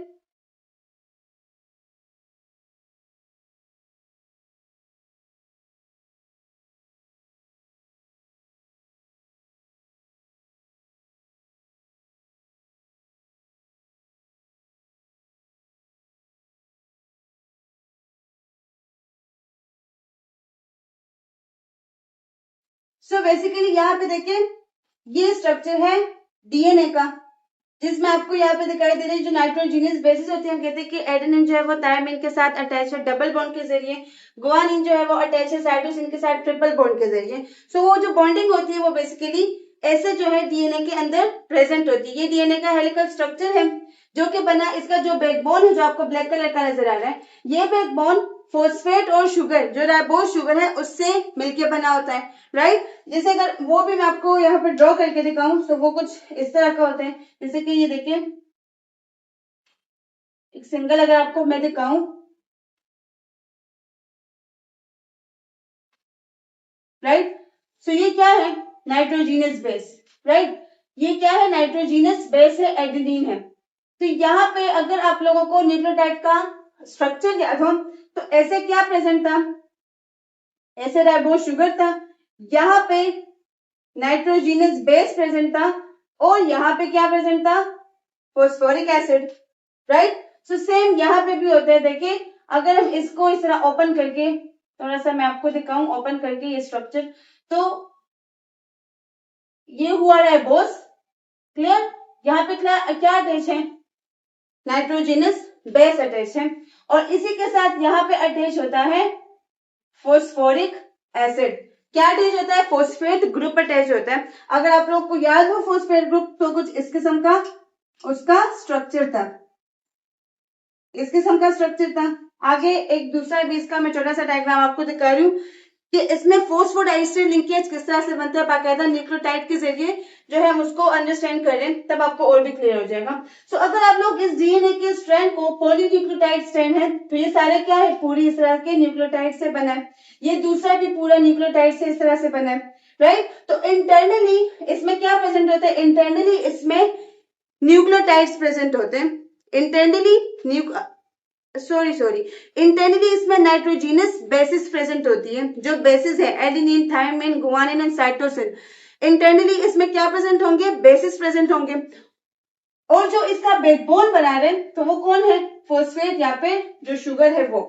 सो बेसिकली यहाँ पे देखें, ये स्ट्रक्चर है डीएनए का, जिसमें आपको यहाँ पे दिखाई दे रही है जो नाइट्रोजीनियस बेसिस होती है, हम कहते हैं कि एडेनिन जो है वो थायमिन के साथ अटैच है डबल बॉन्ड के जरिए, गुआनिन जो है वो अटैच है साइटोसिन के साथ ट्रिपल बॉन्ड के जरिए। सो वो जो बॉन्डिंग होती है वो बेसिकली ऐसे जो है डीएनए के अंदर प्रेजेंट होती है। ये डीएनए का हेलिकल स्ट्रक्चर है जो कि बना, इसका जो बैकबोन है जो आपको ब्लैक कलर का नजर आ रहा है, ये बैकबोन फॉस्फेट और शुगर, जो राइबोस शुगर है, उससे मिलके बना होता है, राइट। जैसे अगर वो भी मैं आपको यहाँ पे ड्रॉ करके दिखाऊं तो वो कुछ इस तरह का होता है। जैसे कि ये देखिए, एक सिंगल अगर आपको मैं दिखाऊं, क्या है? Nitrogenous base, right? ये क्या है? नाइट्रोजीनस बेस है, एडेनिन है। तो यहाँ पे अगर आप लोगों को न्यूक्लियोटाइड का स्ट्रक्चर याद हो तो ऐसे क्या प्रेजेंट था? ऐसे राइबोज शुगर था, यहाँ पे नाइट्रोजीनस बेस प्रेजेंट था और यहाँ पे क्या प्रेजेंट था? Phosphoric acid, right? So same यहाँ पे भी होता है। देखिए अगर हम इसको इस तरह ओपन करके, थोड़ा सा मैं आपको दिखाऊं ओपन करके ये स्ट्रक्चर, तो ये हुआ राइबोज, क्लियर? यहाँ पे क्या अटैच है? नाइट्रोजीनस बेस अटैच है और इसी के साथ यहाँ पे अटैच होता है फॉस्फोरिक एसिड। क्या अटैच होता है? फॉस्फेट ग्रुप अटैच होता है। अगर आप लोग को याद हो फॉस्फेट ग्रुप तो कुछ इस किस्म का उसका स्ट्रक्चर था, इस किस्म का स्ट्रक्चर था। आगे एक दूसरा भी इसका मैं छोटा सा डायग्राम आपको दिखा रही हूँ कि इसमें फॉस्फोडाइस्टर लिंकेज किस तरह से बनता है बाकायदा न्यूक्लियोटाइड के जरिए, जो है हम उसको अंडरस्टैंड करें तब आपको और भी क्लियर हो जाएगा। सो अगर आप लोग इस डीएनए के स्ट्रैंड को पॉलीन्यूक्लियोटाइड स्ट्रैंड है तो ये सारे क्या है? पूरी इस तरह के न्यूक्लियोटाइड से बना है। ये दूसरा भी पूरा न्यूक्लियोटाइड से इस तरह से बना है, राइट? तो इंटरनली इसमें क्या प्रेजेंट होता है? इंटरनली इसमें न्यूक्लियोटाइड्स प्रेजेंट होते हैं। इंटरनली इंटरनली इसमें नाइट्रोजीनस बेसिस प्रेजेंट होती है। जो बेसिस है adenine, thymine, guanine and cytosine, internally इसमें क्या प्रेजेंट होंगे? बेसिस प्रेजेंट होंगे। और जो इसका बैकबोन बना रहे तो वो कौन है? फॉस्फेट या फिर जो शुगर है वो।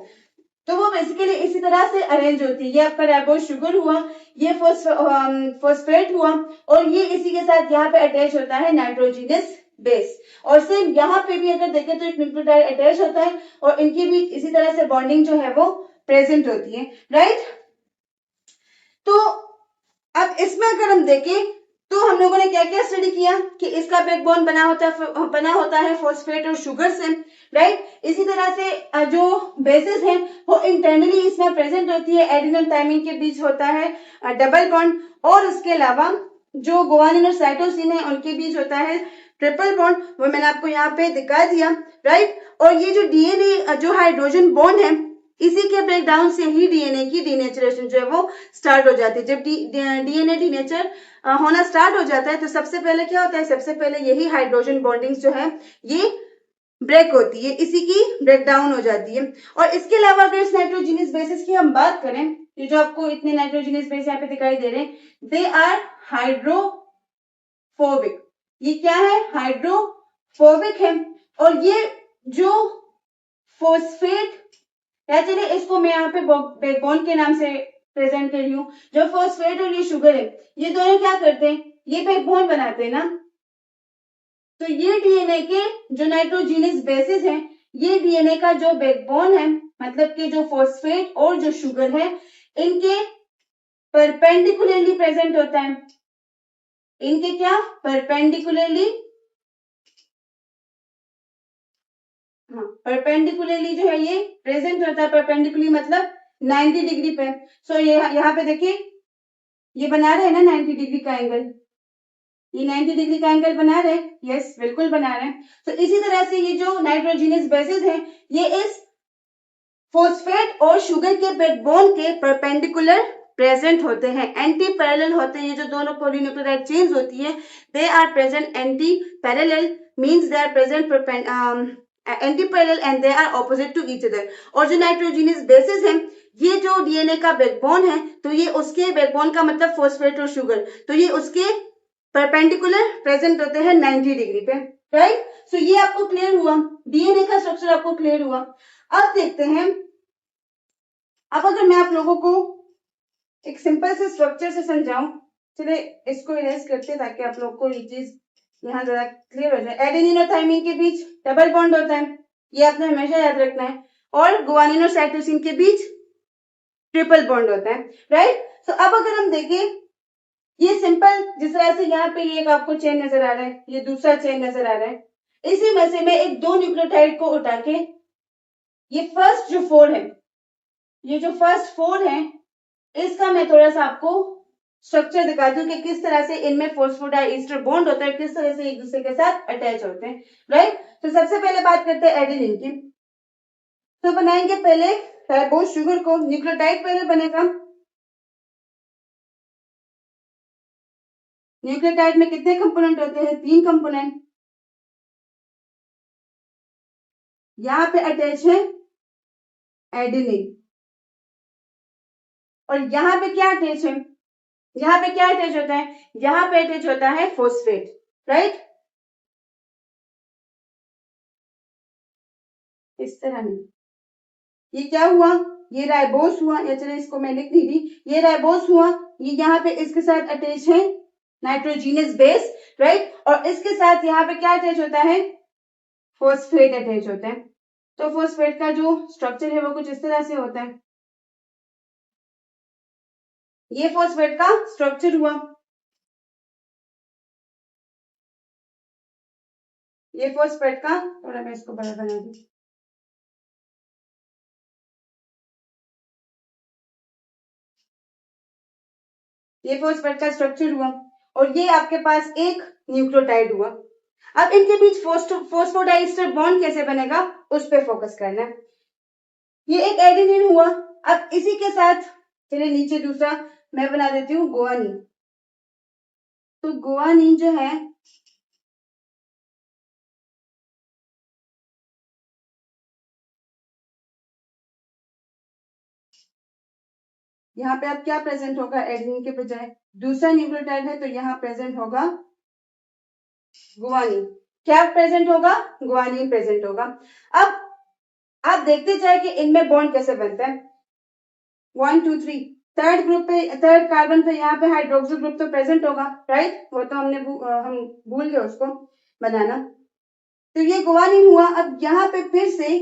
तो वो बेसिकली इसी तरह से अरेंज होती है। ये आपका राइबोज शुगर हुआ, ये फॉस्फेट हुआ और ये इसी के साथ यहाँ पे अटैच होता है नाइट्रोजीनस बेस। और सेम यहाँ पे भी अगर देखें तो एक न्यूक्लियोटाइड अटैच होता है और इनकी भी इसी तरह से बॉन्डिंग जो है वो प्रेजेंट होती है, राइट? तो अब इसमें अगर हम देखें तो हम लोगों ने क्या क्या स्टडी किया कि इसका बैकबोन बना होता है फॉस्फेट और शुगर से, राइट? इसी तरह से जो बेसिस है वो इंटरनली इसमें प्रेजेंट होती है, एडेनिन थायमिन के बीच होता है डबल बॉन्ड और उसके अलावा जो गुआनिन और साइटोसिन है उनके बीच होता है ट्रिपल बॉन्ड, वो मैंने आपको यहाँ पे दिखा दिया, राइट? और ये जो डीएनए जो हाइड्रोजन बॉन्ड है इसी के ब्रेकडाउन से ही डीएनए की डीनेचरेशन जो है वो स्टार्ट हो जाती है। जब डीएनए डीनेचर होना स्टार्ट हो जाता है तो सबसे पहले क्या होता है? सबसे पहले यही हाइड्रोजन बॉन्डिंग जो है ये ब्रेक होती है, इसी की ब्रेकडाउन हो जाती है। और इसके अलावा अगर इस नाइट्रोजीनियस बेसिस की हम बात करें, ये जो आपको इतने नाइट्रोजीनियस बेस यहाँ पे दिखाई दे रहे हैं, दे आर हाइड्रोफोबिक। ये क्या है? हाइड्रोफोबिक है। और ये जो फॉस्फेट या चलिए इसको मैं यहाँ पे बैकबोन के नाम से प्रेजेंट कर रही हूँ। जो फॉस्फेट और ये शुगर है ये दोनों क्या करते हैं? ये बैकबोन बनाते हैं ना। तो ये डीएनए के जो नाइट्रोजीनियस बेसिस है, ये डीएनए का जो बैकबोन है, मतलब कि जो फॉस्फेट और जो शुगर है इनके परपेंडिकुलरली प्रेजेंट होता है। इनके क्या? परपेंडिकुलरली, हाँ परपेंडिकुलरली जो है ये प्रेजेंट होता है। परपेंडिकुलरली मतलब 90 डिग्री पे। सो ये यहाँ पे देखिए ये बना रहे हैं ना 90 डिग्री का एंगल, ये 90 डिग्री का एंगल बना रहे हैं, यस बिल्कुल बना रहे हैं। तो इसी तरह से ये जो नाइट्रोजीनियस बेसिस है ये इस फॉस्फेट और शुगर के बैकबोन के परपेंडिकुलर प्रेजेंट होते हैं, एंटी पैरेलल होते हैं। ये जो दोनों पॉलीन्यूक्लियोटाइड चेन्स होती है they are present anti parallel, means they are present anti parallel and they are opposite to each other. और जो नाइट्रोजीनियस बेसिस है ये जो डीएनए का बैकबोन है तो ये उसके बैकबोन का मतलब फॉस्फेट और शुगर, तो ये उसके परपेंडिकुलर प्रेजेंट होते हैं 90 डिग्री पे, राइट? सो ये आपको क्लियर हुआ, डीएनए का स्ट्रक्चर आपको क्लियर हुआ। अब देखते हैं, अब अगर मैं आप लोगों को एक सिंपल से स्ट्रक्चर से समझाऊं, चलिए इसको इरेज करते हैं ताकि आप लोग को ये चीज यहाँ जरा क्लियर हो जाए। एडेनिन और थायमिन के बीच डबल बॉन्ड होता है, ये आपने हमेशा याद रखना है। और गुआनिन और साइटोसिन के बीच ट्रिपल बॉन्ड होता है, राइट? तो अब अगर हम देखें ये सिंपल जिस तरह से यहाँ पे ये एक आपको चेन नजर आ रहा है, ये दूसरा चेन नजर आ रहा है, इसी में से मैं एक दो न्यूक्लियोटाइड को उठा के ये फर्स्ट जो 4 है, ये जो फर्स्ट 4 है इसका मैं थोड़ा सा आपको स्ट्रक्चर दिखाती हूँ कि किस तरह से इनमें फॉस्फोडाइस्टर बॉन्ड होता है, किस तरह से एक दूसरे के साथ अटैच होते हैं, राइट? तो सबसे पहले बात करते हैं एडेनिन की। तो बनाएंगे पहले राइबोज शुगर को, न्यूक्लियोटाइड पहले बनेगा न्यूक्लियोटाइड में कितने कंपोनेंट होते हैं? 3 कंपोनेंट। यहाँ पे अटैच है एडेनिन और यहाँ पे क्या अटैच है? यहाँ पे क्या अटैच होता है? यहाँ पे अटैच होता है फॉस्फेट, राइट? इस तरह नहीं, ये क्या हुआ? ये राइबोस हुआ, या चलिए इसको मैं लिख दी थी, ये राइबोस हुआ, ये यहाँ पे इसके साथ अटैच है नाइट्रोजीनियस बेस, राइट? और इसके साथ यहाँ पे क्या अटैच होता है? फॉस्फेट अटैच होता है। तो फॉस्फेट का जो स्ट्रक्चर है वो कुछ इस तरह से होता है। ये फॉस्फेट का स्ट्रक्चर हुआ, ये फॉस्फेट का, थोड़ा मैं इसको बड़ा बना दूं, ये फॉस्फेट का स्ट्रक्चर हुआ और ये आपके पास एक न्यूक्लियोटाइड हुआ। अब इनके बीच फॉस्फोडाइस्टर बॉन्ड कैसे बनेगा उस पे फोकस करना है। ये एक एडेनिन हुआ, अब इसी के साथ चलिए नीचे दूसरा मैं बना देती हूँ गुआनिन। तो गुआनिन जो है यहाँ पे अब क्या प्रेजेंट होगा? एडेनिन के बजाय दूसरा न्यूक्लियोटाइड है तो यहाँ प्रेजेंट होगा गुआनिन। क्या प्रेजेंट होगा? गुआनिन प्रेजेंट होगा। अब आप देखते जाए कि इनमें बॉन्ड कैसे बनता है। 1 2 3 थर्ड ग्रुप पे, थर्ड कार्बन पे यहाँ पे हाइड्रोक्सिल ग्रुप तो प्रेजेंट होगा, राइट? वो तो हम भूल गए उसको बनाना। तो ये गुआनिन हुआ। अब यहाँ पे फिर से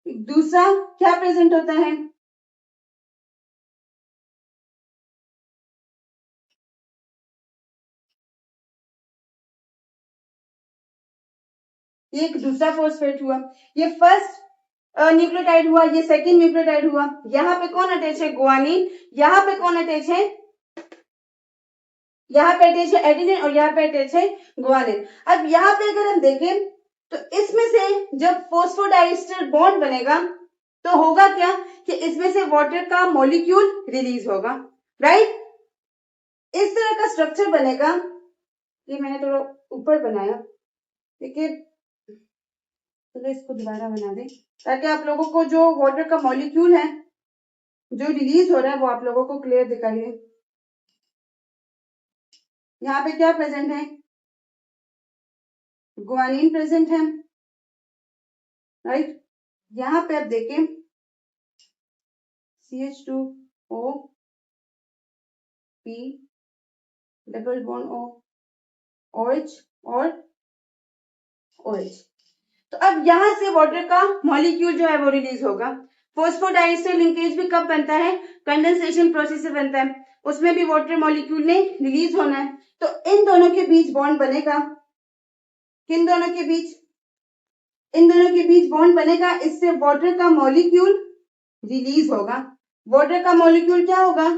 दूसरा क्या प्रेजेंट होता है? ये एक दूसरा फॉस्फेट हुआ। ये फर्स्ट न्यूक्लियोटाइड हुआ, ये सेकंड न्यूक्लियोटाइड हुआ। यहाँ पे कौन अटैच है? गुआनिन। यहाँ पे कौन अटैच है? यहाँ पे अटैच है एडेनिन और यहाँ पे अटैच है गुआनिन। अब यहाँ पे अगर हम देखें तो इसमें से जब फॉस्फोडाइस्टर बॉन्ड बनेगा तो होगा क्या कि इसमें से वाटर का मॉलिक्यूल रिलीज होगा, राइट? इस तरह का स्ट्रक्चर बनेगा। ये मैंने थोड़ा ऊपर बनाया, देखिए, तो इसको दोबारा बना दें ताकि आप लोगों को जो वाटर का मॉलिक्यूल है जो रिलीज हो रहा है वो आप लोगों को क्लियर दिखाई दे। यहाँ पे क्या प्रेजेंट है? गुआनिन प्रेजेंट है, राइट? यहाँ पे आप देखें CH2O P double bond O OH और OH। तो अब यहां से वाटर का मॉलिक्यूल जो है वो रिलीज होगा। फॉस्फोडाइस्टर लिंकेज भी कब बनता है? कंडेंसेशन प्रोसेस से बनता है, उसमें भी वाटर मॉलिक्यूल ने रिलीज होना है। तो इन दोनों के बीच बॉन्ड बनेगा। किन दोनों के बीच? इन दोनों के बीच बॉन्ड बनेगा, इससे वाटर का मॉलिक्यूल रिलीज होगा। वाटर का मॉलिक्यूल क्या होगा?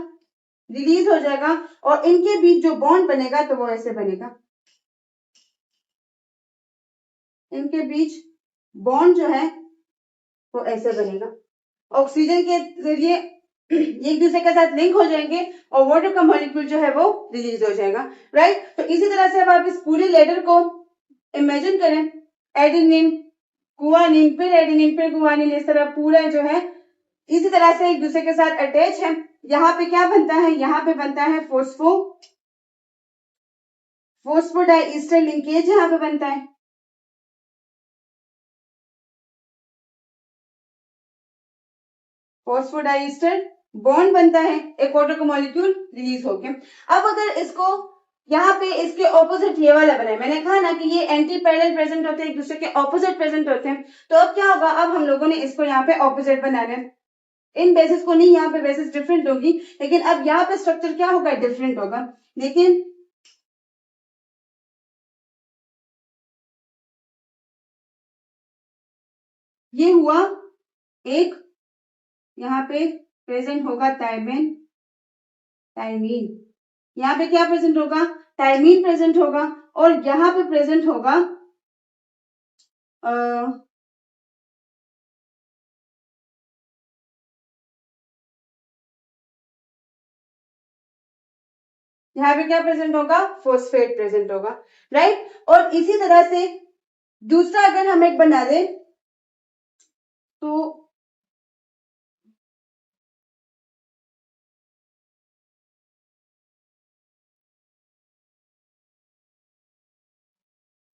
रिलीज हो जाएगा और इनके बीच जो बॉन्ड बनेगा तो वो ऐसे बनेगा। इनके बीच बॉन्ड जो है वो ऐसे बनेगा। ऑक्सीजन के जरिए एक दूसरे के साथ लिंक हो जाएंगे और वाटर का मॉलिक्यूल जो है वो रिलीज हो जाएगा, राइट? तो इसी तरह से अब आप इस पूरे लेडर को इमेजिन करें, एडेनिन, गुआनिन, फिर एडेनिन, फिर गुआनिन, इस तरह पूरा जो है इसी तरह से एक दूसरे के साथ अटैच है। यहाँ पे क्या बनता है? यहाँ पे बनता है फॉस्फोडाइस्टर लिंकेज यहाँ पे बनता है। फॉस्फोडाइस्टर बॉन्ड बनता है, एक वाटर का मॉलिक्यूल रिलीज होके। अब अगर इसको यहाँ पे इसके ऑपोजिट ये वाला बनाए, मैंने कहा ना कि ये एंटी पैरेलल प्रेजेंट होते हैं, एक दूसरे के ऑपोजिट प्रेजेंट होते हैं। तो अब क्या होगा? अब हम लोगों ने इसको यहाँ पे ऑपोजिट बनाना है। इन बेसिस को नहीं, यहाँ पे बेसिस डिफरेंट होगी, लेकिन अब यहाँ पे स्ट्रक्चर क्या होगा? डिफरेंट होगा। लेकिन ये हुआ एक, यहाँ पे प्रेजेंट होगा थायमिन, थायमीन। यहाँ पे क्या प्रेजेंट होगा? थायमीन प्रेजेंट होगा और यहाँ पे प्रेजेंट होगा यहाँ पे क्या प्रेजेंट होगा, फॉस्फेट प्रेजेंट होगा, राइट। और इसी तरह से दूसरा अगर हम एक बना दें तो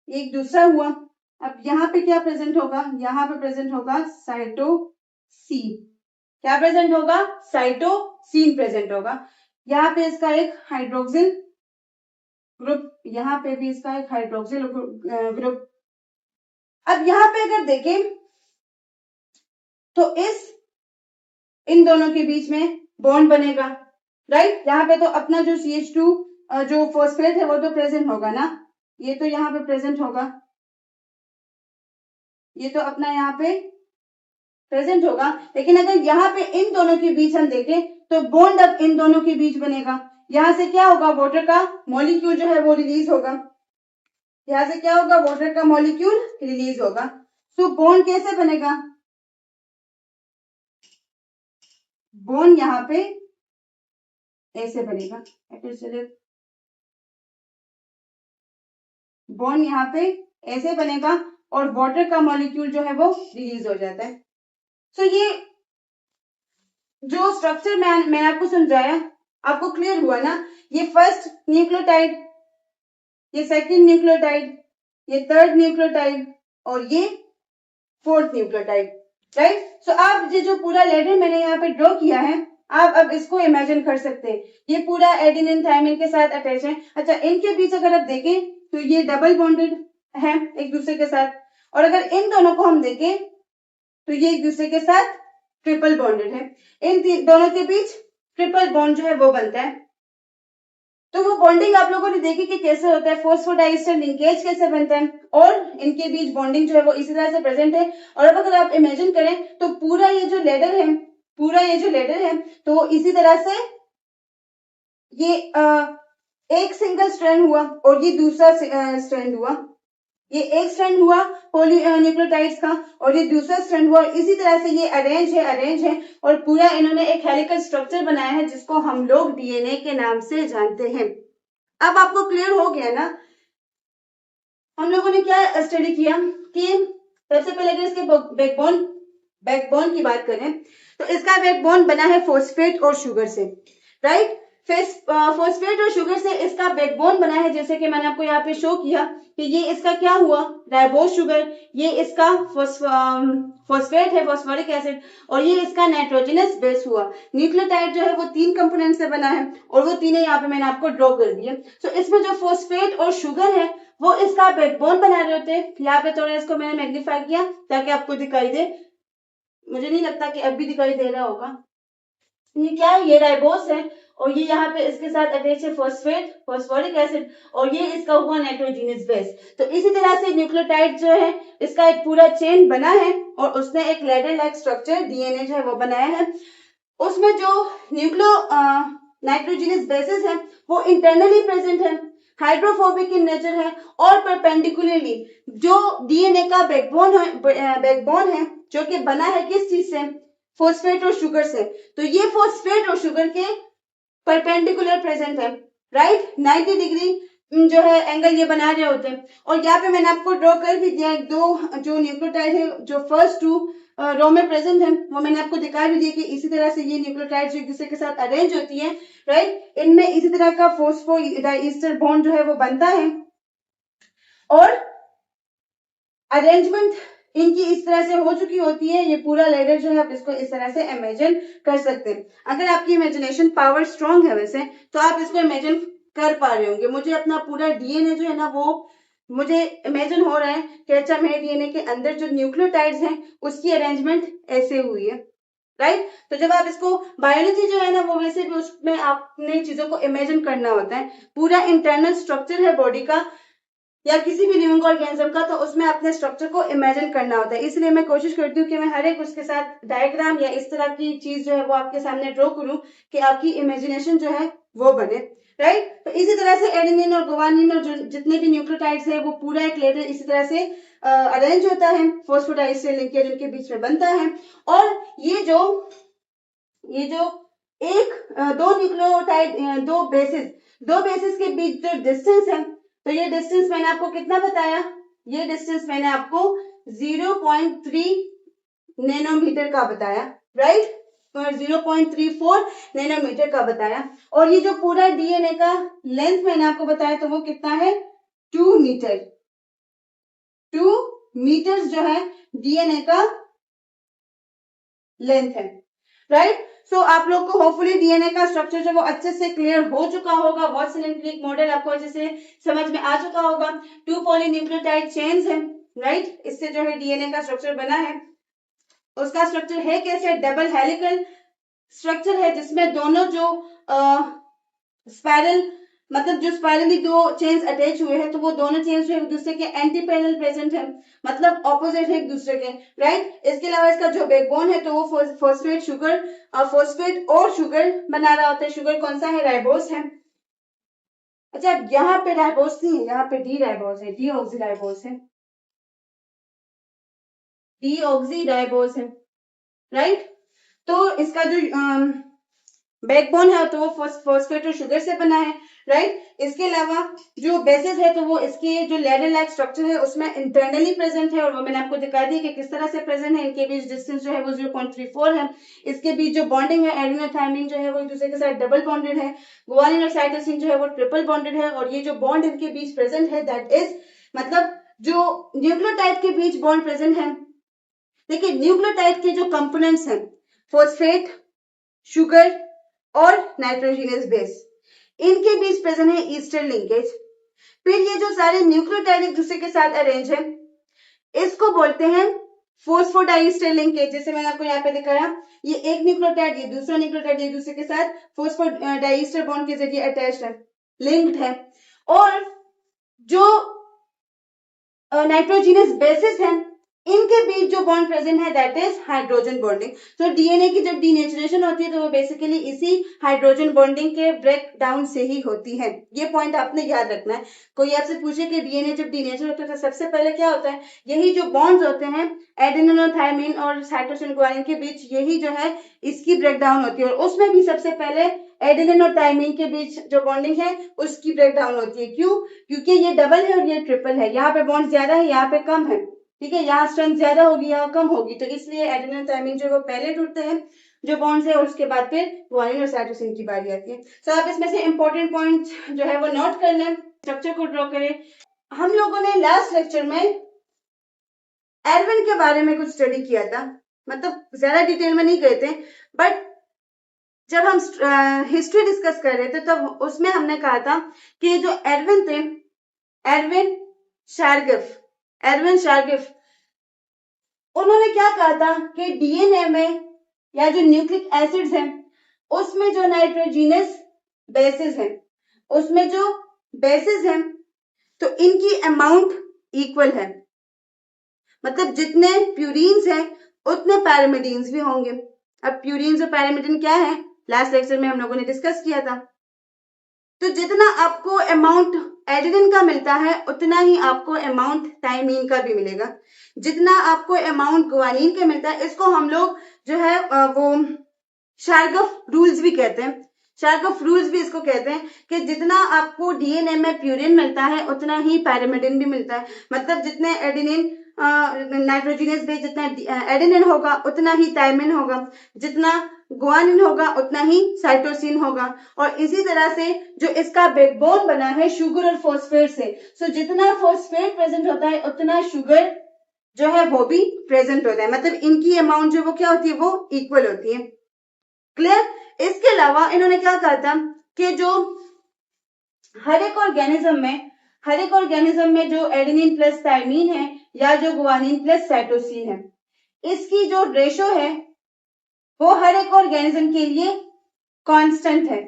एक दूसरा हुआ, अब यहाँ पे क्या प्रेजेंट होगा, यहाँ पे प्रेजेंट होगा साइटोसिन, क्या प्रेजेंट होगा, साइटोसिन प्रेजेंट होगा। यहाँ पे इसका एक हाइड्रोक्सिल ग्रुप, यहाँ पे भी इसका एक हाइड्रोक्सिल ग्रुप। अब यहाँ पे अगर देखें तो इन दोनों के बीच में बॉन्ड बनेगा, राइट। यहाँ पे तो अपना जो CH2 जो फॉस्फेट है वो तो प्रेजेंट होगा ना, ये तो यहाँ पे प्रेजेंट होगा, ये तो अपना यहाँ पे प्रेजेंट होगा। लेकिन अगर यहाँ पे इन दोनों के बीच हम देखें तो बॉन्ड अब इन दोनों के बीच बनेगा, यहाँ से क्या होगा, वाटर का मॉलिक्यूल जो है वो रिलीज होगा, यहाँ से क्या होगा, वाटर का मॉलिक्यूल रिलीज होगा। सो बॉन्ड कैसे बनेगा, बॉन्ड यहाँ पे ऐसे बनेगा, बॉन्ड यहाँ पे ऐसे बनेगा और वाटर का मॉलिक्यूल जो है वो रिलीज हो जाता है। सो ये जो स्ट्रक्चर मैंने आपको समझाया आपको क्लियर हुआ ना, ये फर्स्ट न्यूक्लियोटाइड, ये सेकंड न्यूक्लियोटाइड, ये थर्ड न्यूक्लियोटाइड और ये फोर्थ न्यूक्लियोटाइड, राइट। सो आप ये जो पूरा लेडर मैंने यहाँ पे ड्रॉ किया है, आप अब इसको इमेजिन कर सकते हैं, ये पूरा एडेनिन थायमिन के साथ अटैच है। अच्छा, इनके बीच अगर आप देखें तो ये डबल बॉन्डेड है एक दूसरे के साथ, और अगर इन दोनों को हम देखें तो ये एक दूसरे के साथ ट्रिपल बॉन्डेड है। इन दोनों के बीच ट्रिपल बॉन्ड जो है वो बनता है। तो वो बॉन्डिंग आप लोगों ने देखी कि कैसे होता है, फॉस्फोडाइस्टर लिंकेज कैसे बनता है, और इनके बीच बॉन्डिंग जो है वो इसी तरह से प्रेजेंट है। और अब अगर आप इमेजिन करें तो पूरा ये जो लेडर है, पूरा ये जो लेडर है तो इसी तरह से ये एक सिंगल स्ट्रैंड हुआ और ये दूसरा स्ट्रैंड हुआ, ये एक स्ट्रैंड हुआ पॉली न्यूक्लियोटाइड्स का और ये दूसरा स्ट्रैंड हुआ, इसी तरह से ये अरेंज है और पूरा इन्होंने एक हेलिकल स्ट्रक्चर बनाया है जिसको हम लोग डीएनए के नाम से जानते हैं। अब आपको क्लियर हो गया ना, हम लोगों ने क्या स्टडी किया कि सबसे पहले अगर इसके बैकबोन की बात करें तो इसका बैकबोन बना है फॉस्फेट और शुगर से, राइट। फॉस्फेट और शुगर से इसका बैकबोन बना है, जैसे कि मैंने आपको यहाँ पे शो किया कि ये इसका क्या हुआ, राइबोज शुगर, ये इसका फॉस्फेट है, फॉस्फोरिक एसिड, और ये इसका नाइट्रोजनस बेस हुआ। न्यूक्लियोटाइड जो है वो 3 कंपोनेंट से बना है और वो तीनों यहाँ पे मैंने आपको ड्रॉ कर दिए। सो इसमें जो फॉस्फेट और शुगर है वो इसका बैकबोन बना रहे होते हैं। यहाँ पे थोड़ा इसको मैंने मैग्नीफाई किया ताकि आपको दिखाई दे, मुझे नहीं लगता कि अब भी दिखाई दे रहा होगा। ये क्या है, ये राइबोस है और ये यहाँ पे इसके साथ अटैच है फॉस्फेट, फॉस्फोरिक एसिड, और ये इसका हुआ नाइट्रोजनस बेस। तो इसी तरह से न्यूक्लियोटाइड जो है इसका एक पूरा चेन बना है और उसने एक लैडर लाइक स्ट्रक्चर डीएनए जो है वो बनाया है। उसमें जो नाइट्रोजनस बेसिस है वो इंटरनली प्रेजेंट है, हाइड्रोफोबिक इन नेचर है, और परपेंडिकुलरली जो डीएनए का बैकबोन है जो कि बना है किस चीज से, फॉस्फेट और शुगर से। तो ये फॉस्फेट और शुगर के परपेंडिकुलर प्रेजेंट है, राइट, 90 डिग्री जो है एंगल ये बना रहे होते हैं। और यहाँ पे मैंने आपको ड्रॉ कर भी दिया दो जो न्यूक्लियोटाइड है जो फर्स्ट 2 रो में प्रेजेंट है वो मैंने आपको दिखा भी दिया कि इसी तरह से ये न्यूक्लियोटाइड एक दूसरे के साथ अरेंज होती है, राइट। इनमें इसी तरह का फॉस्फोडाइस्टर बॉन्ड जो है वो बनता है और अरेंजमेंट इनकी इस तरह से हो चुकी होती है। ये पूरा लेडर जो है आप इसको इस तरह से इमेजिन कर सकते हैं। अगर आपकी इमेजिनेशन पावर स्ट्रांग है वैसे तो आप इसको इमेजिन कर पा रहे होंगे। मुझे अपना पूरा डीएनए जो है ना वो मुझे इमेजिन हो रहा है कि अच्छा मेरे डीएनए के अंदर जो न्यूक्लियोटाइड्स हैं उसकी अरेंजमेंट ऐसे हुई है, राइट। तो जब आप इसको बायोलॉजी जो है ना वो वैसे भी उसमें आपने चीजों को इमेजिन करना होता है। पूरा इंटरनल स्ट्रक्चर है बॉडी का या किसी भी लिविंग ऑर्गेनिज्म का, तो उसमें अपने स्ट्रक्चर को इमेजिन करना होता है। इसलिए मैं कोशिश करती हूँ कि मैं हर एक उसके साथ डायग्राम या इस तरह की चीज जो है वो आपके सामने ड्रॉ करूँ कि आपकी इमेजिनेशन जो है वो बने, राइट। तो इसी तरह से एडेनिन और गुआनिन और जितने भी न्यूक्लियोटाइड्स है वो पूरा एक लेडर इसी तरह से अरेंज होता है, फॉस्फोडाइस्टर लिंकेज उनके बीच में बनता है। और ये जो दो न्यूक्लियोटाइड, दो बेसिस के बीच जो डिस्टेंस है, तो ये डिस्टेंस मैंने आपको कितना बताया, ये डिस्टेंस मैंने आपको 0.3 नैनोमीटर का बताया, राइट, तो 0.34 नैनोमीटर का बताया। और ये जो पूरा डीएनए का लेंथ मैंने आपको बताया तो वो कितना है, 2 मीटर। 2 मीटर्स जो है डीएनए का लेंथ है, राइट। सो आप लोग को होपफुली डीएनए का स्ट्रक्चर जो वो अच्छे से क्लियर हो चुका होगा, वाटसन एंड क्रिक मॉडल आपको अच्छे से समझ में आ चुका होगा। 2 पॉलीन्यूक्लियोटाइड चेन्स है, राइट, इससे जो है डीएनए का स्ट्रक्चर बना है। उसका स्ट्रक्चर है कैसे, डबल हेलिकल स्ट्रक्चर है, जिसमें दोनों जो स्पाइरल मतलब जो स्पाइरली दो चेन्स अटैच हुए हैं, तो वो दोनों चेन्स जो एक दूसरे के एंटी पैरेलल प्रेजेंट है, मतलब ऑपोजिट है एक दूसरे के, राइट। इसके अलावा इसका जो बैकबोन है तो वो फॉस्फेट शुगर, फॉस्फेट और शुगर बना रहा होता है। शुगर कौन सा है, राइबोस है। अच्छा, यहाँ पे राइबोस नहीं है, यहाँ पे डी राइबोस है, डीऑक्सी राइबोस है, डीऑक्सी राइबोस है, राइट। तो इसका जो बैकबोन है तो वो फॉस्फेट और शुगर से बना है, राइट। इसके अलावा जो बेसिस है तो वो इसके जो लैडर लाइक स्ट्रक्चर है उसमें इंटरनली प्रेजेंट है, और वो मैंने आपको दिखा दी कि किस तरह से प्रेजेंट है। इनके बीच डिस्टेंस जो है वो 0.34 है। इसके बीच जो बॉन्डिंग है, एडेनिन और थायमिन जो है वो एक दूसरे के साथ डबल बॉन्डेड है। गुआनिन और साइटोसिन जो है वो ट्रिपल बॉन्डेड है। और ये जो बॉन्ड इनके बीच प्रेजेंट है दैट इज, मतलब जो न्यूक्लियोटाइड के बीच बॉन्ड प्रेजेंट है, देखिए न्यूक्लियोटाइड के जो कंपोनेंट्स हैं, फॉस्फेट, शुगर और नाइट्रोजनस बेस, इनके बीच प्रेजेंट है ईस्टर्न लिंकेज। फिर ये जो सारे न्यूक्लियोटाइड एक दूसरे के साथ अरेंज है, इसको बोलते हैं फोस्फोडाइस्टर लिंकेज। जैसे मैंने आपको यहाँ पे दिखाया, ये एक न्यूक्लियोटाइड, ये दूसरा न्यूक्लियोटाइड एक दूसरे के साथ फोस्फोडाइस्टर बॉन्ड के जरिए अटैच्ड है, लिंक्ड है। और जो नाइट्रोजनस बेसिस है, इनके बीच जो बॉन्ड प्रेजेंट है दैट इज हाइड्रोजन बॉन्डिंग। तो डीएनए की जब डीनेचुरेशन होती है तो वो बेसिकली इसी हाइड्रोजन बॉन्डिंग के ब्रेक डाउन से ही होती है। ये पॉइंट आपने याद रखना है। कोई आपसे पूछे कि डीएनए जब डीनेचर होता है तो सबसे पहले क्या होता है, यही जो बॉन्ड्स होते हैं एडेनिन और थायमिन और साइटोसिन गुआनिन के बीच, यही जो है इसकी ब्रेक डाउन होती है। और उसमें भी सबसे पहले एडेनिन और थायमिन के बीच जो बॉन्डिंग है उसकी ब्रेक डाउन होती है। क्यों, क्योंकि ये डबल है और ये ट्रिपल है, यहाँ पे बॉन्ड ज्यादा है, यहाँ पे कम है, ठीक है, यहाँ स्ट्रेंथ ज्यादा होगी, यहाँ कम होगी, तो इसलिए एडेनिन और थायमिन जो वो पहले टूटते हैं जो बॉन्ड्स है, और उसके बाद फिर गुआनिन और साइटोसिन की बारी आती है। सो आप इसमें से इंपॉर्टेंट पॉइंट जो है वो नोट कर लें, स्ट्रक्चर को ड्रॉ करें। हम लोगों ने लास्ट लेक्चर में एडविन के बारे में कुछ स्टडी किया था, मतलब ज्यादा डिटेल में नहीं गए थे, बट जब हम हिस्ट्री डिस्कस कर रहे थे तब उसमें हमने कहा था कि जो एडविन थे, एडविन शार्गिफ, उन्होंने क्या कहा था कि डीएनए में या जो न्यूक्लिक एसिड्स हैं उसमें जो नाइट्रोजनस बेसिस है, उसमें जो बेसिस है तो इनकी अमाउंट इक्वल है, मतलब जितने प्यूरीन्स हैं उतने पैरामिडीन्स भी होंगे। अब प्यूरीन्स और पैरामिडीन क्या है, लास्ट लेक्चर में हम लोगों ने डिस्कस किया था। तो जितना आपको अमाउंट एडेनिन का मिलता है उतना ही आपको अमाउंट थायमिन का भी मिलेगा। जितना आपको अमाउंट गुआनिन का मिलता है, इसको हम लोग जो है वो शार्गफ रूल्स भी कहते हैं। शार्गफ रूल्स भी इसको कहते हैं कि जितना आपको डीएनए में प्यूरिन मिलता है उतना ही पैरामिडीन भी मिलता है। मतलब जितने एडेनिन नाइट्रोजनस बेस, जितना एडेनिन होगा उतना ही थायमिन होगा, जितना गुआनिन होगा उतना ही साइटोसिन होगा। और इसी तरह से जो इसका बैकबोन बना है शुगर और फॉस्फेट से, सो जितना फॉस्फेट प्रेजेंट होता है उतना शुगर जो है वो भी प्रेजेंट होता है, मतलब इनकी अमाउंट जो वो क्या होती है, वो इक्वल होती है। क्लियर। इसके अलावा इन्होंने क्या कहा था कि जो हर एक ऑर्गेनिज्म में जो एडेनिन प्लस थायमिन है या जो गुआनिन प्लस साइटोसिन है, इसकी जो रेशो है वो हर एक ऑर्गेनिज्म के लिए कांस्टेंट है।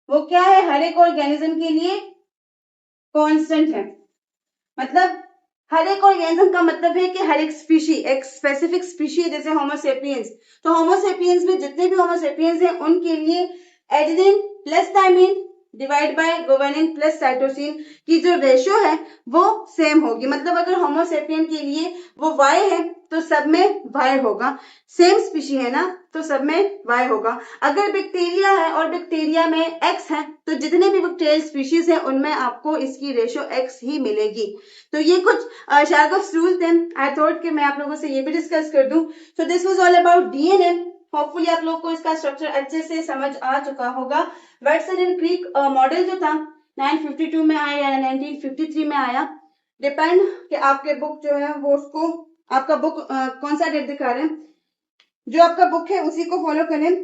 वो क्या है, हर एक ऑर्गेनिज्म के लिए कांस्टेंट है। मतलब हर एक ऑर्गेनिज्म का मतलब है कि हर एक स्पीशी, एक स्पेसिफिक स्पीशी, जैसे होमोसेपियंस, तो होमोसेपियंस में जितने भी होमोसेपियंस हैं उनके लिए adenine plus thymine divide by guanine plus cytosine की जो रेशियो है वो सेम होगी। मतलब अगर होमोसेपियन के लिए वो Y है तो सब में Y होगा, सेम स्पीशी है ना तो सब में Y होगा। अगर बैक्टीरिया है और बैक्टीरिया में X है तो जितने भी बैक्टीरियल स्पीशीज है उनमें आपको इसकी रेशियो X ही मिलेगी। तो ये कुछ शार्गफ्स रूल थे। आई थॉट कि मैं आप लोगों से ये भी डिस्कस कर दूं। So this was all about DNA. Hopefully आप लोग को इसका स्ट्रक्चर अच्छे से समझ आ चुका होगा। वाटसन एंड क्रिक मॉडल जो था 952 में आया या 1953 में आया, डिपेंड कि आपके बुक जो है वो उसको, आपका बुक कौन सा डेट दिखा रहे हैं, जो आपका बुक है उसी को फॉलो करें।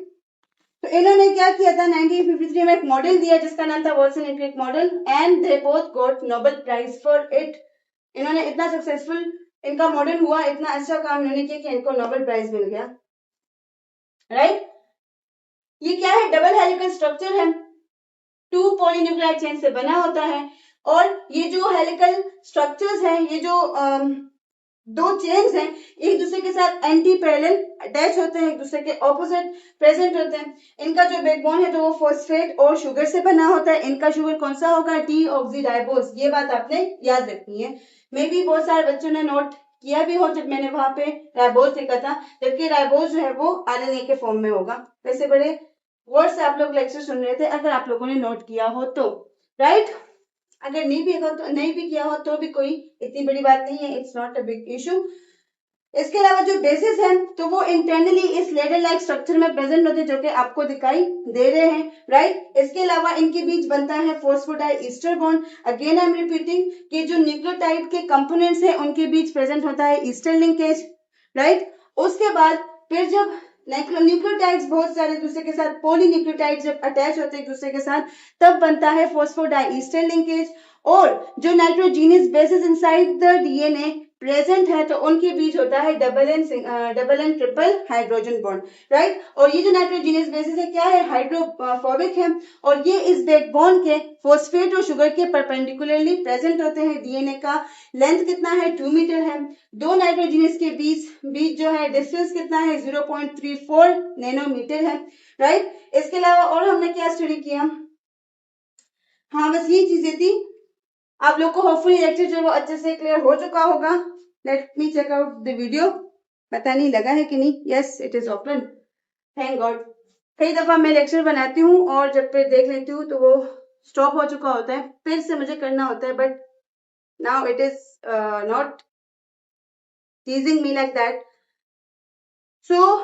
तो इन्होंने क्या किया था, 1953 में एक मॉडल दिया जिसका नाम था Watson and Crick model, and they both got Nobel prize for it. इन्होंने इतना सक्सेसफुल इनका मॉडल हुआ, इतना अच्छा काम इन्होंने किया कि इनको नोबेल प्राइज मिल गया। राइट, ये क्या है, डबल हेलिकल स्ट्रक्चर है, 2 पॉलीन्यूक्लियोटाइड चेन से बना होता है। और ये जो हेलिकल स्ट्रक्चर्स हैं, ये जो दो चेन्स हैं, एक दूसरे के साथ एंटी पैरेलल अटैच होते हैं, एक दूसरे के ऑपोजिट प्रेजेंट होते हैं। इनका जो बैकबोन है तो वो फॉस्फेट और शुगर से बना होता है। इनका शुगर कौन सा होगा, टी ऑक्सीराइबोस। ये बात आपने याद रखनी है। मे भी बहुत सारे बच्चों ने नोट किया भी हो जब मैंने वहां पे राइबोस लिखा था, जबकि राइबोस जो है वो आरएनए के फॉर्म में होगा। वैसे बड़े गौर से आप लोग लेक्चर सुन रहे थे अगर आप लोगों ने नोट किया हो तो। राइट, अगर नहीं भी किया हो तो भी कोई इतनी बड़ी बात नहीं है, it's not a big issue. इसके अलावा जो बेसिस है तो वो इंटरनली इस लेडर लाइक स्ट्रक्चर में प्रेजेंट होते हैं जो कि आपको दिखाई दे रहे हैं। राइट, इसके अलावा इनके बीच बनता है phosphodiester bond. Again I am repeating कि जो न्यूक्लियोटाइड के कंपोनेंट्स हैं उनके बीच प्रेजेंट होता है ईस्टर लिंकेज। राइट, उसके बाद फिर जब न्यूक्लियोटाइड्स बहुत सारे एक दूसरे के साथ, पॉलीन्यूक्लियोटाइड जब अटैच होते हैं एक दूसरे के साथ, तब बनता है फॉस्फोडाइईस्टर लिंकेज। और जो nitrogenous basis inside the DNA present है तो उनके बीच होता है double and triple hydrogen bond. Right, और ये जो नाइट्रोजीनियस बेसिस है क्या है, हाइड्रोफोबिक है, और ये इस बैकबोन के फॉस्फेट और शुगर के परपेंडिकुलरली प्रेजेंट होते हैं। डीएनए का लेंथ कितना है, 2 मीटर है। दो नाइट्रोजीनियस के बीच जो है डिस्टेंस कितना है, 0.34 नैनोमीटर है। राइट, इसके अलावा और हमने क्या स्टडी किया, हाँ बस ये चीजें थी। आप लोग को होपफुली लेक्चर जो है वो अच्छे से क्लियर हो चुका होगा। Let me check out the video, पता नहीं लगा है कि नहीं। Yes, it is open, thank God. कई दफा मैं लेक्चर बनाती हूँ और जब फिर देख लेती हूँ तो वो स्टॉप हो चुका होता है, फिर से मुझे करना होता है, but now it is not टीजिंग me like that. So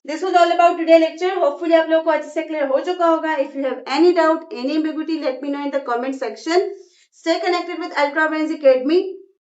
this was all about today lecture. Hopefully आप लोगों को अच्छे से क्लियर हो चुका होगा। If you have any doubt, any ambiguity, let me know in the comment section. Stay connected with Ultra Brains Academy.